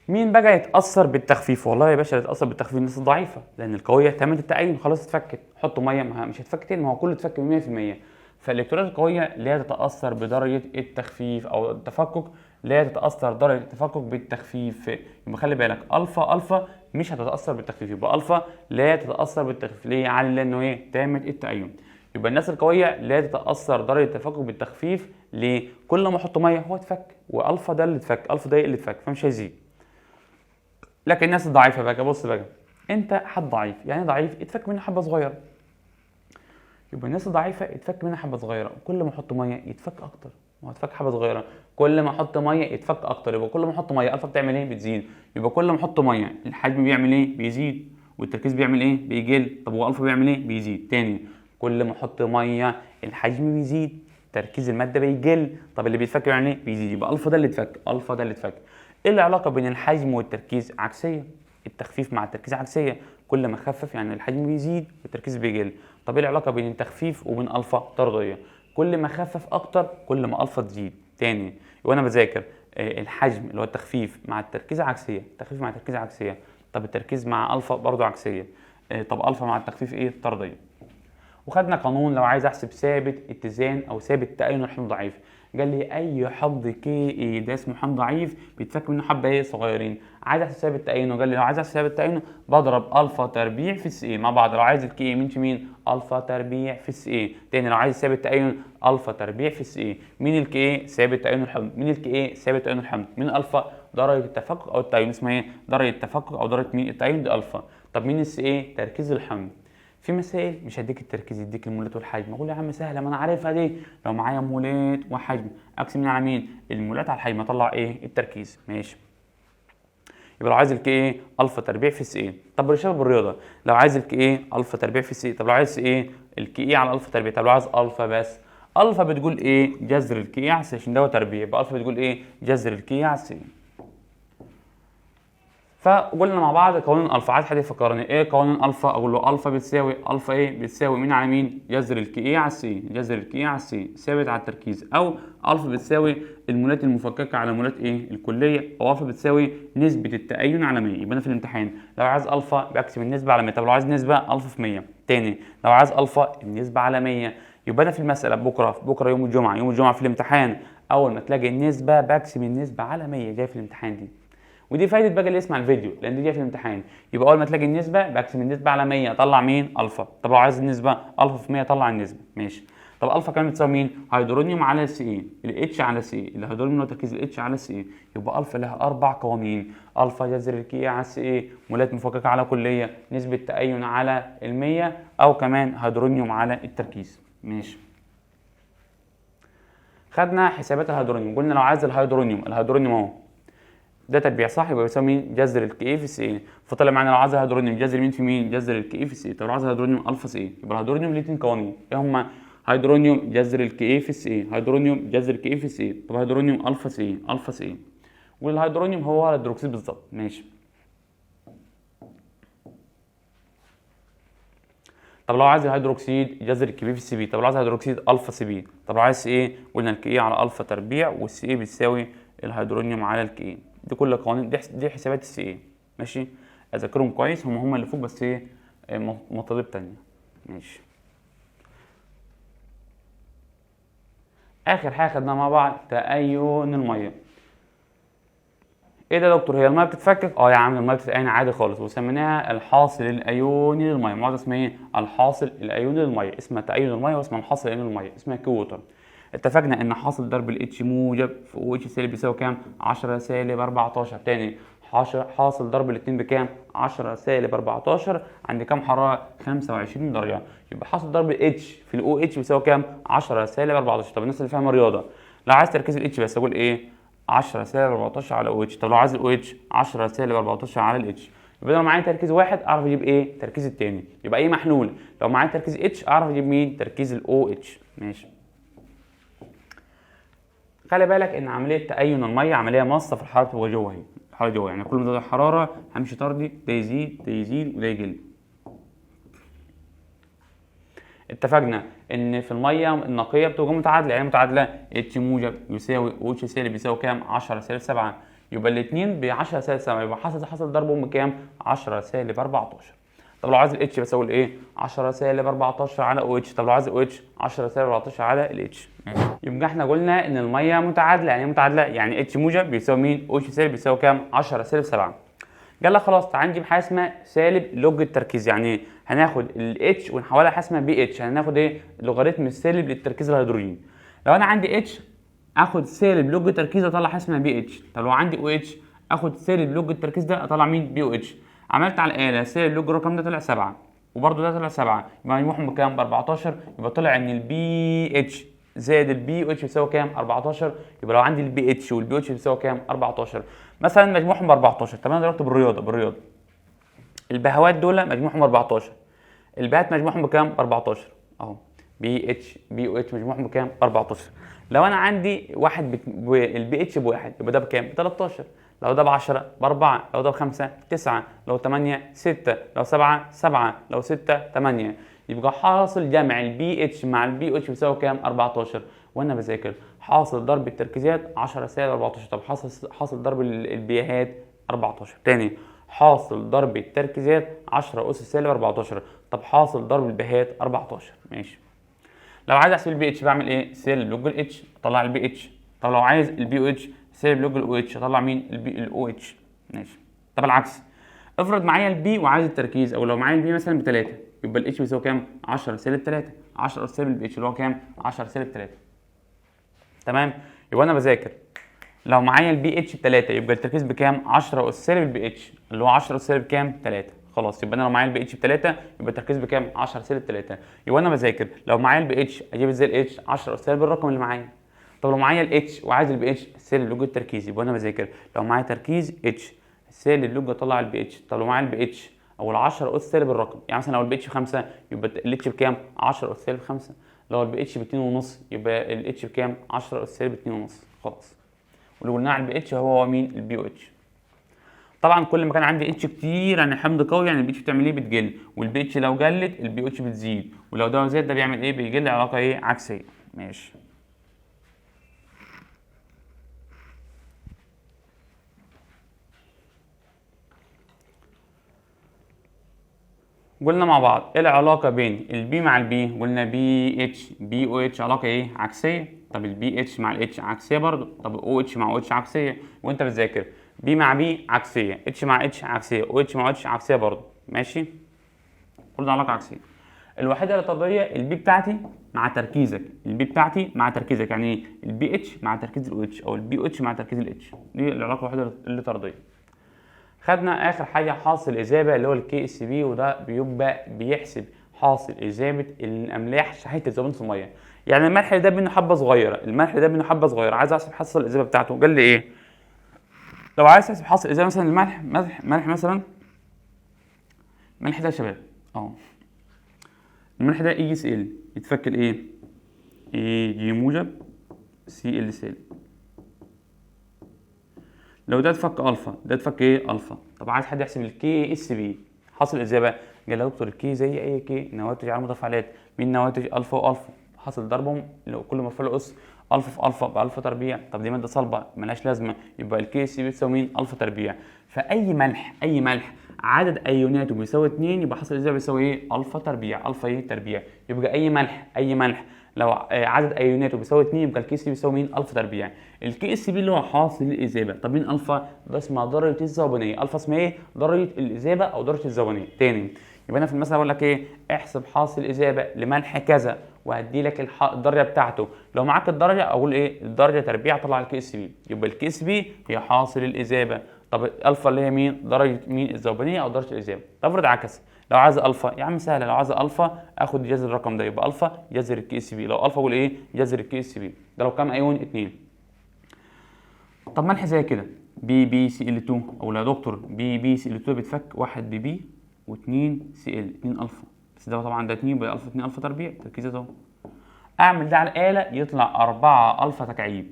مين بقى يتاثر بالتخفيف؟ والله يا باشا يتاثر بالتخفيف الناس الضعيفه، لان القويه تمت التأين خلاص اتفكت. حطوا ميه مش هتفك تاني، ما هو كله اتفك 100%. فالالكترونات القويه لا تتاثر بدرجه التخفيف او التفكك، لا تتاثر درجه التفكك بالتخفيف. يبقى خلي بالك الفا مش هتتاثر بالتخفيف، يبقى الفا لا تتاثر بالتخفيف. ليه؟ على لانه ايه؟ تامت التأين. يبقى الناس القويه لا تتاثر درجه التفكك بالتخفيف. ليه؟ كل ما احط ميه هو اتفك، والفا ده اللي اتفك، الفا ده اللي اتفك، فمش هيزيد. لكن الناس الضعيفه بقى، بص بقى، انت حد ضعيف، يعني ضعيف اتفك منه حبه صغيره. يبقى الناس الضعيفه اتفك منها حبه صغيره، كل ما احط ميه يتفك اكتر. ما هو اتفك حبه صغيره، كل ما احط ميه يتفك اكتر. يبقى كل ما احط ميه الفا بتعمل ايه؟ بتزيد. يبقى كل ما احط ميه الحجم بيعمل ايه؟ بيزيد. والتركيز بيعمل ايه؟ بيقل. طب هو الفا بيعمل ايه؟ بيزيد. تاني، كل ما احط ميه الحجم بيزيد، تركيز الماده بيقل. طب اللي بيتفك بيعمل ايه؟ بيزيد. يبقى الفا ده اللي اتفك، الفا ده اللي اتفك. ايه العلاقه بين الحجم والتركيز؟ عكسيه. التخفيف مع التركيز عكسيه، كل ما اخفف يعني الحجم بيزيد والتركيز بيقل. طب ايه العلاقه بين التخفيف وبين الفا؟ طرديه. كل ما اخفف اكتر كل ما الفا تزيد. تاني، وانا بذاكر الحجم اللي هو التخفيف مع التركيز عكسيه، التخفيف مع التركيز عكسيه. طب التركيز مع الفا برضه عكسيه. طب الفا مع التخفيف ايه؟ طرديه. وخدنا قانون لو عايز احسب ثابت اتزان او ثابت تأين الحمض ضعيف. قال لي اي حمض كي اي ده اسمه حمض ضعيف بيتفك منه حبه ايه؟ صغيرين. عايز احسب ثابت تأينه، قال لي لو عايز احسب ثابت تأينه بضرب الفا تربيع في اس اي مع بعض. لو عايز الكي اي مين في مين؟ الفا تربيع في اس اي. تاني، لو عايز ثابت تأين الفا تربيع في اس اي. مين الكي اي؟ ثابت تأين الحمض. مين الكي اي؟ ثابت تأين الحمض. مين الفا؟ درجه التفكك او التأين. اسمها ايه؟ درجه التفكك او درجه مين؟ التأين دي الفا. طب مين اس اي؟ تركيز الحمض. في مسائل مش هديك التركيز، يديك المولات والحجم. اقول يا عم سهله، ما انا عارفها دي. لو معايا مولات وحجم اقسم مين على مين؟ المولات على الحجم، اطلع ايه؟ التركيز. ماشي. يبقى لو عايز الكي ايه؟ الفا تربيع في اس ايه. طب بالشبه بالرياضه، لو عايز الكي ايه؟ الفا تربيع في اس ايه. طب لو عايز ايه؟ الكي ايه على الفا تربيع. طب لو عايز الفا بس، الفا بتقول ايه؟ جذر الكي ايه على سي، عشان ده تربيع. يبقى الفا بتقول ايه؟ جذر الكي ايه على سي. فقلنا مع بعض قوانين الفا. عايز حد يفكرني ايه قوانين الفا؟ اقول له الفا بتساوي الفا ايه؟ بتساوي مين على مين؟ جذر الكي ايه على السي. جذر الكي ايه على السي ثابت على التركيز. او الفا بتساوي المولات المفككه على مولات ايه؟ الكليه. او الفا بتساوي نسبه التأين على 100. يبقى انا في الامتحان لو عايز الفا بقسم النسبه على 100. طب لو عايز نسبه الفا في 100. تاني، لو عايز الفا النسبه على 100. يبقى انا في المساله بكره يوم الجمعه، في الامتحان اول ما تلاقي النسبه بقسم النسبه على 100 جايه في الامتحان دي. ودي فايده بقى اللي يسمع الفيديو لان دي جايه في الامتحان. يبقى اول ما تلاقي النسبه بقسم النسبه على 100 اطلع مين؟ الفا. طب لو عايز النسبه الفا في 100 طلع النسبه. ماشي. طب الفا كام بتساوي مين؟ هيدرونيوم على سي اي، الاتش على سي اي، الهيدرونيوم اللي هو تركيز الاتش على سي اي. يبقى الفا لها اربع قوانين: الفا جذر الكي على سي اي، مولات مفككه على كليه، نسبه تأين على ال100، او كمان هيدرونيوم على التركيز. ماشي. خدنا حسابات الهيدرونيوم، قلنا لو عايز الهيدرونيوم اهو ده تربيع صح، يبقى بيساوي مين؟ جذر الكي اي في سي اي. فطلع معانا لو عايز الهيدرونيوم جذر مين في مين؟ جذر الكي اي في سي اي. طب لو عايز الهيدرونيوم الفا سي اي، يبقى الهيدرونيوم ليه اتنين قوانين، ايه هما؟ هيدرونيوم جذر الكي اي في سي اي، هيدرونيوم جذر الكي اي في سي اي. طب هيدرونيوم الفا سي اي، الفا سي اي. والهيدرونيوم هو الهيدروكسيد بالظبط. ماشي. طب لو عايز الهيدروكسيد جذر الكي بي في سي بي. طب لو عايز الهيدروكسيد الفا سي بي. طب لو عايز سي اي، قلنا الكي اي على الفا تربيع، والسي اي بتساوي الهيدرونيوم على الكي اي. دي كل قوانين دي حسابات السي اي. ماشي. اذاكرهم كويس، هم اللي فوق بس ايه مطالب تانية. ماشي. اخر حاجه خدناها مع بعض تأين الميه. ايه ده يا دكتور، هي الميه بتتفكك؟ اه يا عم الميه بتتأين عادي خالص، وسميناها الحاصل الايوني للميه. معادله اسمها ايه؟ الحاصل الايوني للميه. اسمها تأين الميه واسمها الحاصل الايوني للميه، اسمها كيو. اتفقنا ان حاصل ضرب الاتش موجب في او اتش سالب بيساوي كام؟ 10 سالب 14. تاني حاصل ضرب الاثنين بكام؟ 10 سالب 14 عند كام حراره؟ 25 درجه. يبقى حاصل ضرب الاتش في الاو اتش بيساوي كام؟ 10 سالب 14. طب الناس اللي فاهمه رياضه لو عايز تركيز الاتش بس اقول ايه؟ 10 سالب 14 على او اتش. طب لو عايز الاو اتش 10 سالب 14 على الاتش. يبقى لو معايا تركيز واحد اعرف اجيب ايه؟ تركيز الثاني. يبقى اي محلول لو معايا تركيز اتش اعرف اجيب مين؟ تركيز الاو اتش. ماشي. خلي بالك ان عمليه تأين الميه عمليه ماصه في الحراره اللي جوه اهي، الحراره جوه، يعني كل ما تزود الحراره همشي طردي، ده يزيد ده يزيد وده يقل. اتفقنا ان في الميه النقيه بتبقى متعادله، يعني متعادله اتش موجب يساوي او اتش سالب يساوي كام؟ 10 سالب 7. يبقى الاثنين ب 10 سالب 7، يبقى حصل ضربهم بكام؟ 10 سالب 14. طب لو عايز الاتش بس اقول ايه؟ 10 سالب 14 على او اتش. طب لو عايز او اتش 10 سالب 14 على الاتش. يبقى احنا قلنا ان الميه متعادله، يعني ايه متعادله؟ يعني اتش موجب بيساوي مين؟ او اتش سالب بيساوي كام؟ 10 سالب 7. قال لك خلاص تعال نجيب حاجه اسمها سالب لوج التركيز. يعني ايه؟ هناخد الاتش ونحولها حاجه اسمها بي اتش، هناخد ايه؟ لوغاريتم السالب للتركيز الهيدروجيني. لو انا عندي اتش اخد سالب لوج التركيز اطلع حاجه اسمها بي اتش. طب لو عندي او اتش اخد سالب لوج التركيز ده اطلع مين؟ بي او اتش. عملت على الاله سالب لوج الرقم ده طلع 7 وبرده ده طلع 7، يبقى مجموعهم بكام؟ ب 14. يبقى طلع ان البي اتش زائد البي او اتش بيساوي كام؟ 14. يبقى لو عندي البي اتش والبي اتش بيساوي كام؟ 14 مثلا، مجموعهم ب 14. طب انا ضربت بالرياضه البهوات دول مجموعهم 14، البهات مجموعهم بكام؟ 14 اهو. بي اتش بي او اتش مجموعهم بكام؟ 14. لو انا عندي واحد البي اتش بواحد يبقى ده بكام؟ ب 13. لو ده ب 10 ب 4، لو ده ب 5 9، لو 8 6، لو 7 7، لو 6 8. يبقى حاصل جمع البي اتش مع البي او اتش بيساوي كام؟ 14. وانا بذاكر حاصل ضرب التركيزات 10 سالب 14. طب حاصل ضرب البيهات 14. تاني حاصل ضرب التركيزات 10 اس سالب 14. طب حاصل ضرب البيهات 14. ماشي. لو عايز احسب البي اتش بعمل ايه؟ سالب لوج الاتش اطلع البي اتش. طب لو عايز البي او اتش سالب لوج الاو اتش اطلع مين؟ الاو اتش. ماشي. طب العكس، افرض معايا البي وعايز التركيز، او لو معايا البي مثلا ب 3 يبقى الاتش بيساوي كام؟ 10 سالب 3. 10 سالب البي اتش اللي هو كام؟ 10 سالب 3. تمام. يبقى انا بذاكر لو معايا البي اتش ب 3 يبقى التركيز بكام؟ 10 اس سالب البي اتش اللي هو 10 اس سالب كام؟ 3. خلاص يبقى انا لو معايا البي اتش ب 3 يبقى التركيز بكام؟ 10 سالب 3. يبقى انا بذاكر لو معايا البي اتش اجيب ازاي الاتش؟ 10 اس سالب الرقم اللي معايا. طب لو معايا الاتش وعايز البي اتش سالب لوج التركيز، يبقى انا بذاكر لو معايا تركيز اتش سالب لوج اطلع البي اتش. طب لو معايا البي اتش او ال 10 اس سالب الرقم، يعني مثلا لو البي اتش ب 5 يبقى الاتش بكام؟ 10 اس سالب 5. لو البي اتش ب 2.5 يبقى الاتش بكام؟ 10 اس سالب 2.5. خلاص. واللي قلناه على البي اتش هو مين؟ البي او اتش. طبعا كل ما كان عندي اتش كتير يعني حمض قوي، يعني البي اتش بتعمل ايه؟ بتقل، والبي اتش لو قلت البي او اتش بتزيد، ولو ده زاد ده بيعمل ايه؟ بيقل. علاقه ايه؟ عكسيه. ماشي. قلنا مع بعض ايه العلاقه بين البي مع البي؟ قلنا بي اتش بي او اتش علاقه ايه؟ عكسيه. طب البي اتش مع الاتش عكسيه برضه. طب او اتش مع او اتش عكسيه. وانت بتذاكر بي مع بي عكسيه، اتش مع اتش عكسيه، او اتش مع اتش عكسيه برضه. ماشي، كل ده علاقه عكسيه. الوحيده اللي طرديه البي بتاعتي مع تركيزك، البي بتاعتي مع تركيزك، يعني ايه؟ البي اتش مع تركيز الاو اتش، او البي او اتش مع تركيز الاتش. دي العلاقه الوحيده اللي طرديه. خدنا اخر حاجه حاصل اذابه اللي هو الكي اس بي، وده بيبقى بيحسب حاصل اذابه الاملاح شحيحه الذوبان في الميه. يعني الملح ده منه حبه صغيره، الملح ده منه حبه صغيره، عايز احسب حاصل الاذابه بتاعته. قال لي ايه؟ لو عايز تحسب حاصل الاذابه مثلا الملح، ملح مثلا، الملح ده يا شباب الملح ده اي سي ال يتفك الايه؟ اي جي موجب سي ال سالب. لو ده اتفك الفا، ده اتفك ايه؟ الفا. طب عايز حد يحسب الكي اس بي حاصل اذابه. قال له دكتور الكي زي اي كي، نواتج على متفاعلات. مين نواتج؟ الفا والفا، حاصل ضربهم لو كل مرفوع له اس الفا في الفا بالفا تربيع. طب دي ماده صلبه ملهاش لازمه، يبقى الكي اس بي بتساوي مين؟ الفا تربيع. فاي ملح، اي ملح عدد ايوناته بيساوي 2 يبقى حاصل الاذابه بيساوي ايه؟ الفا تربيع، الفا ايه؟ تربيع. يبقى اي ملح، اي ملح لو عدد ايوناته بيساوي 2 يبقى الكي اس بي بيساوي مين؟ الفا تربيع. الكي اس بي اللي هو حاصل الاذابه. طب مين الفا؟ ده اسمها درجه الذوبانيه. الفا اسمها ايه؟ درجه الاذابه او درجه الذوبانيه. تاني، يبقى انا في المساله بقول لك ايه؟ احسب حاصل اذابه لملح كذا وهدي لك الدرجه بتاعته. لو معاك الدرجه اقول ايه؟ الدرجه تربيع طلع الكي اس بي. يبقى الكي اس بي هي حاصل الاذابه. طب الفا اللي هي مين؟ درجه مين؟ الذوبانيه او درجه الاذابه. طب افرض عكس، لو عايز الفا يا عم سهله، لو عايز الفا اخد جذر الرقم ده، يبقى الفا جذر الكي اس بي. لو الفا اقول ايه؟ جذر الكي اس بي. ده لو كام ايون؟ 2. طب ملح زي كده بي بي سي ال 2، او لا دكتور بي بي سي ال 2 بيتفك 1 بي بي و2 سي ال 2 الفا، بس ده طبعا ده 2 يبقى الفا 2 الفا تربيع تركيزه اهو. اعمل ده على الاله يطلع 4 الفا تكعيب،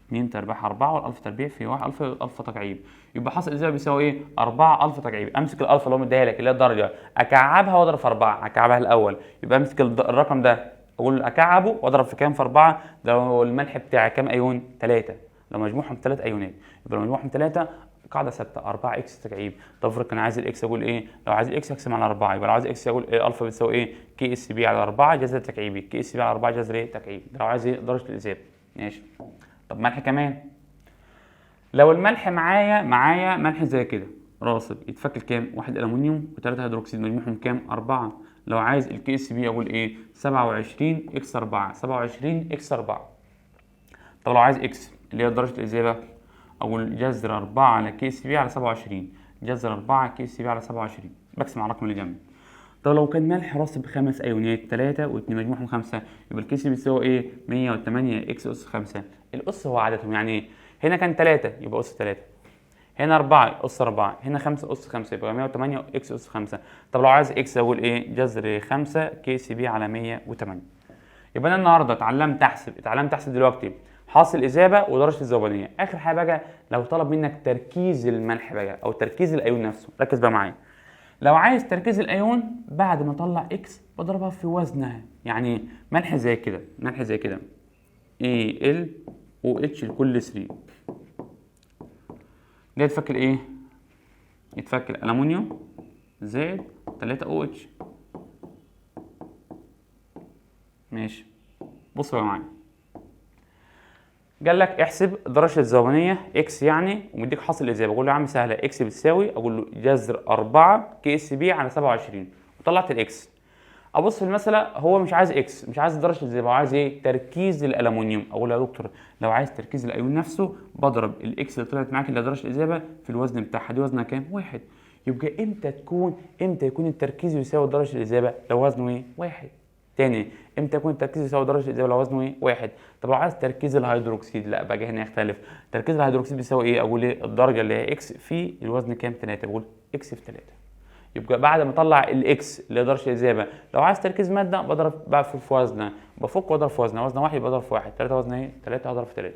2 تربيع 4 والالفا تربيع في 1 الفا الفا تكعيب. يبقى حاصل الاذابه بيساوي ايه؟ 4 الفا تكعيب. امسك الالفا اللي هو مديها لك اللي هي الدرجه اكعبها واضرب في 4، اكعبها الاول. يبقى امسك الرقم ده اقول اكعبه واضرب في كام؟ في 4. ده لو الملح بتاعي كام ايون؟ 3. لو مجموعهم 3 ايونات يبقى لو مجموعهم 3 قاعده ثابته 4 اكس تكعيب. طب افرض كان عايز الاكس اقول ايه؟ لو عايز الاكس اقسم على 4. يبقى لو عايز اكس اقول إيه؟ الفا بتساوي ايه؟ كي اس بي على 4 جذر تكعيبي، كي اس بي على 4 جذر ايه؟ تكعيب. ده لو عايز ايه؟ درجه الاذابه. ماشي. طب ملح كمان، لو الملح معايا ملح زي كده راصب يتفك كام؟ 1 الومنيوم و3 هيدروكسيد مجموعهم كام؟ 4. لو عايز الكي اس بي اقول ايه؟ 27 اكس 4، 27 اكس 4. طب لو عايز اكس اللي هي درجه الاذابه اقول جذر 4 على كي اس بي على 27، جذر 4 كي اس بي على 27، بقسم على الرقم اللي جنبي. طب لو كان ملح راسب ب5 ايونات 3 و2 مجموعهم 5 يبقى الكي اس بي بيساوي ايه؟ 108 اكس اس 5. الاس هو عددهم، يعني ايه؟ هنا كان 3 يبقى اس 3، هنا 4 اس 4، هنا 5 اس 5 يبقى 108 اكس اس 5. طب لو عايز اكس اقول ايه؟ جذر 5 كي سي بي على 108. يبقى انا النهارده اتعلمت احسب دلوقتي حاصل اذابه ودرجه الذوبانيه. اخر حاجه بقى لو طلب منك تركيز الملح بقى او تركيز الايون نفسه، ركز بقى معايا. لو عايز تركيز الايون بعد ما اطلع اكس بضربها في وزنها. يعني ملح زي كده اي ال او اتش لكل 3، ده يتفك الايه؟ يتفك الالومنيوم زائد 3 او اتش. ماشي، بص بقى معايا، قال لك احسب درجه الذوبانيه اكس يعني ومديك حاصل الاذابه. اقول له يا عم سهله، اكس بتساوي اقول له جذر 4 كي اس بي على 27 وطلعت الاكس. ابص في المساله هو مش عايز اكس، مش عايز درجه الاذابه، هو عايز ايه؟ تركيز الالومنيوم. اقول له يا دكتور لو عايز تركيز الايون نفسه بضرب الاكس اللي طلعت معاك اللي درجه الاذابه في الوزن بتاعها، دي وزنها كام؟ 1. يبقى امتى يكون التركيز يساوي درجه الاذابه؟ لو وزنه ايه؟ 1. تاني، امتى يكون التركيز يساوي درجه الاذابه لو وزنه ايه؟ 1. طب لو عايز تركيز الهيدروكسيد لا بقى هنا يختلف. تركيز الهيدروكسيد بيساوي ايه؟ اقول ايه؟ الدرجه اللي هي اكس في الوزن كام؟ 3، بقول اكس في 3. يبقى بعد ما اطلع الاكس اللي هي درجه الاذابه لو عايز تركيز ماده بضرب بقى في وزنها، بفك واضرب في وزنها، وزنها 1 يبقى اضرب في 1، 3 وزنها ايه؟ 3 اضرب في 3.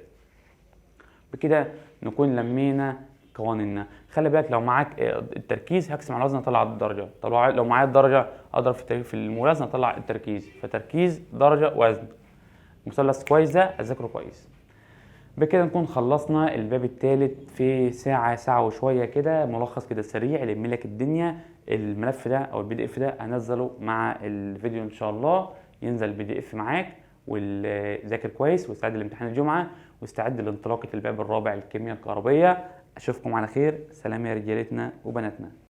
بكده نكون لمينا قوانيننا. خلي بالك لو معاك التركيز هقسم على الوزن اطلع الدرجه. طب لو معايا الدرجه اضرب في الموازنه اطلع التركيز، فتركيز درجه وزن. مثلث كويس ده اذاكره كويس. بكده نكون خلصنا الباب الثالث في ساعة، ساعة وشوية كده، ملخص كده سريع يلم لك الدنيا. الملف ده او البي دي اف ده هنزله مع الفيديو ان شاء الله، ينزل البي دي اف معاك، وذاكر كويس واستعد لامتحان الجمعة واستعد لانطلاقة الباب الرابع الكيمياء الكهربية. اشوفكم على خير، سلام يا رجالتنا وبناتنا.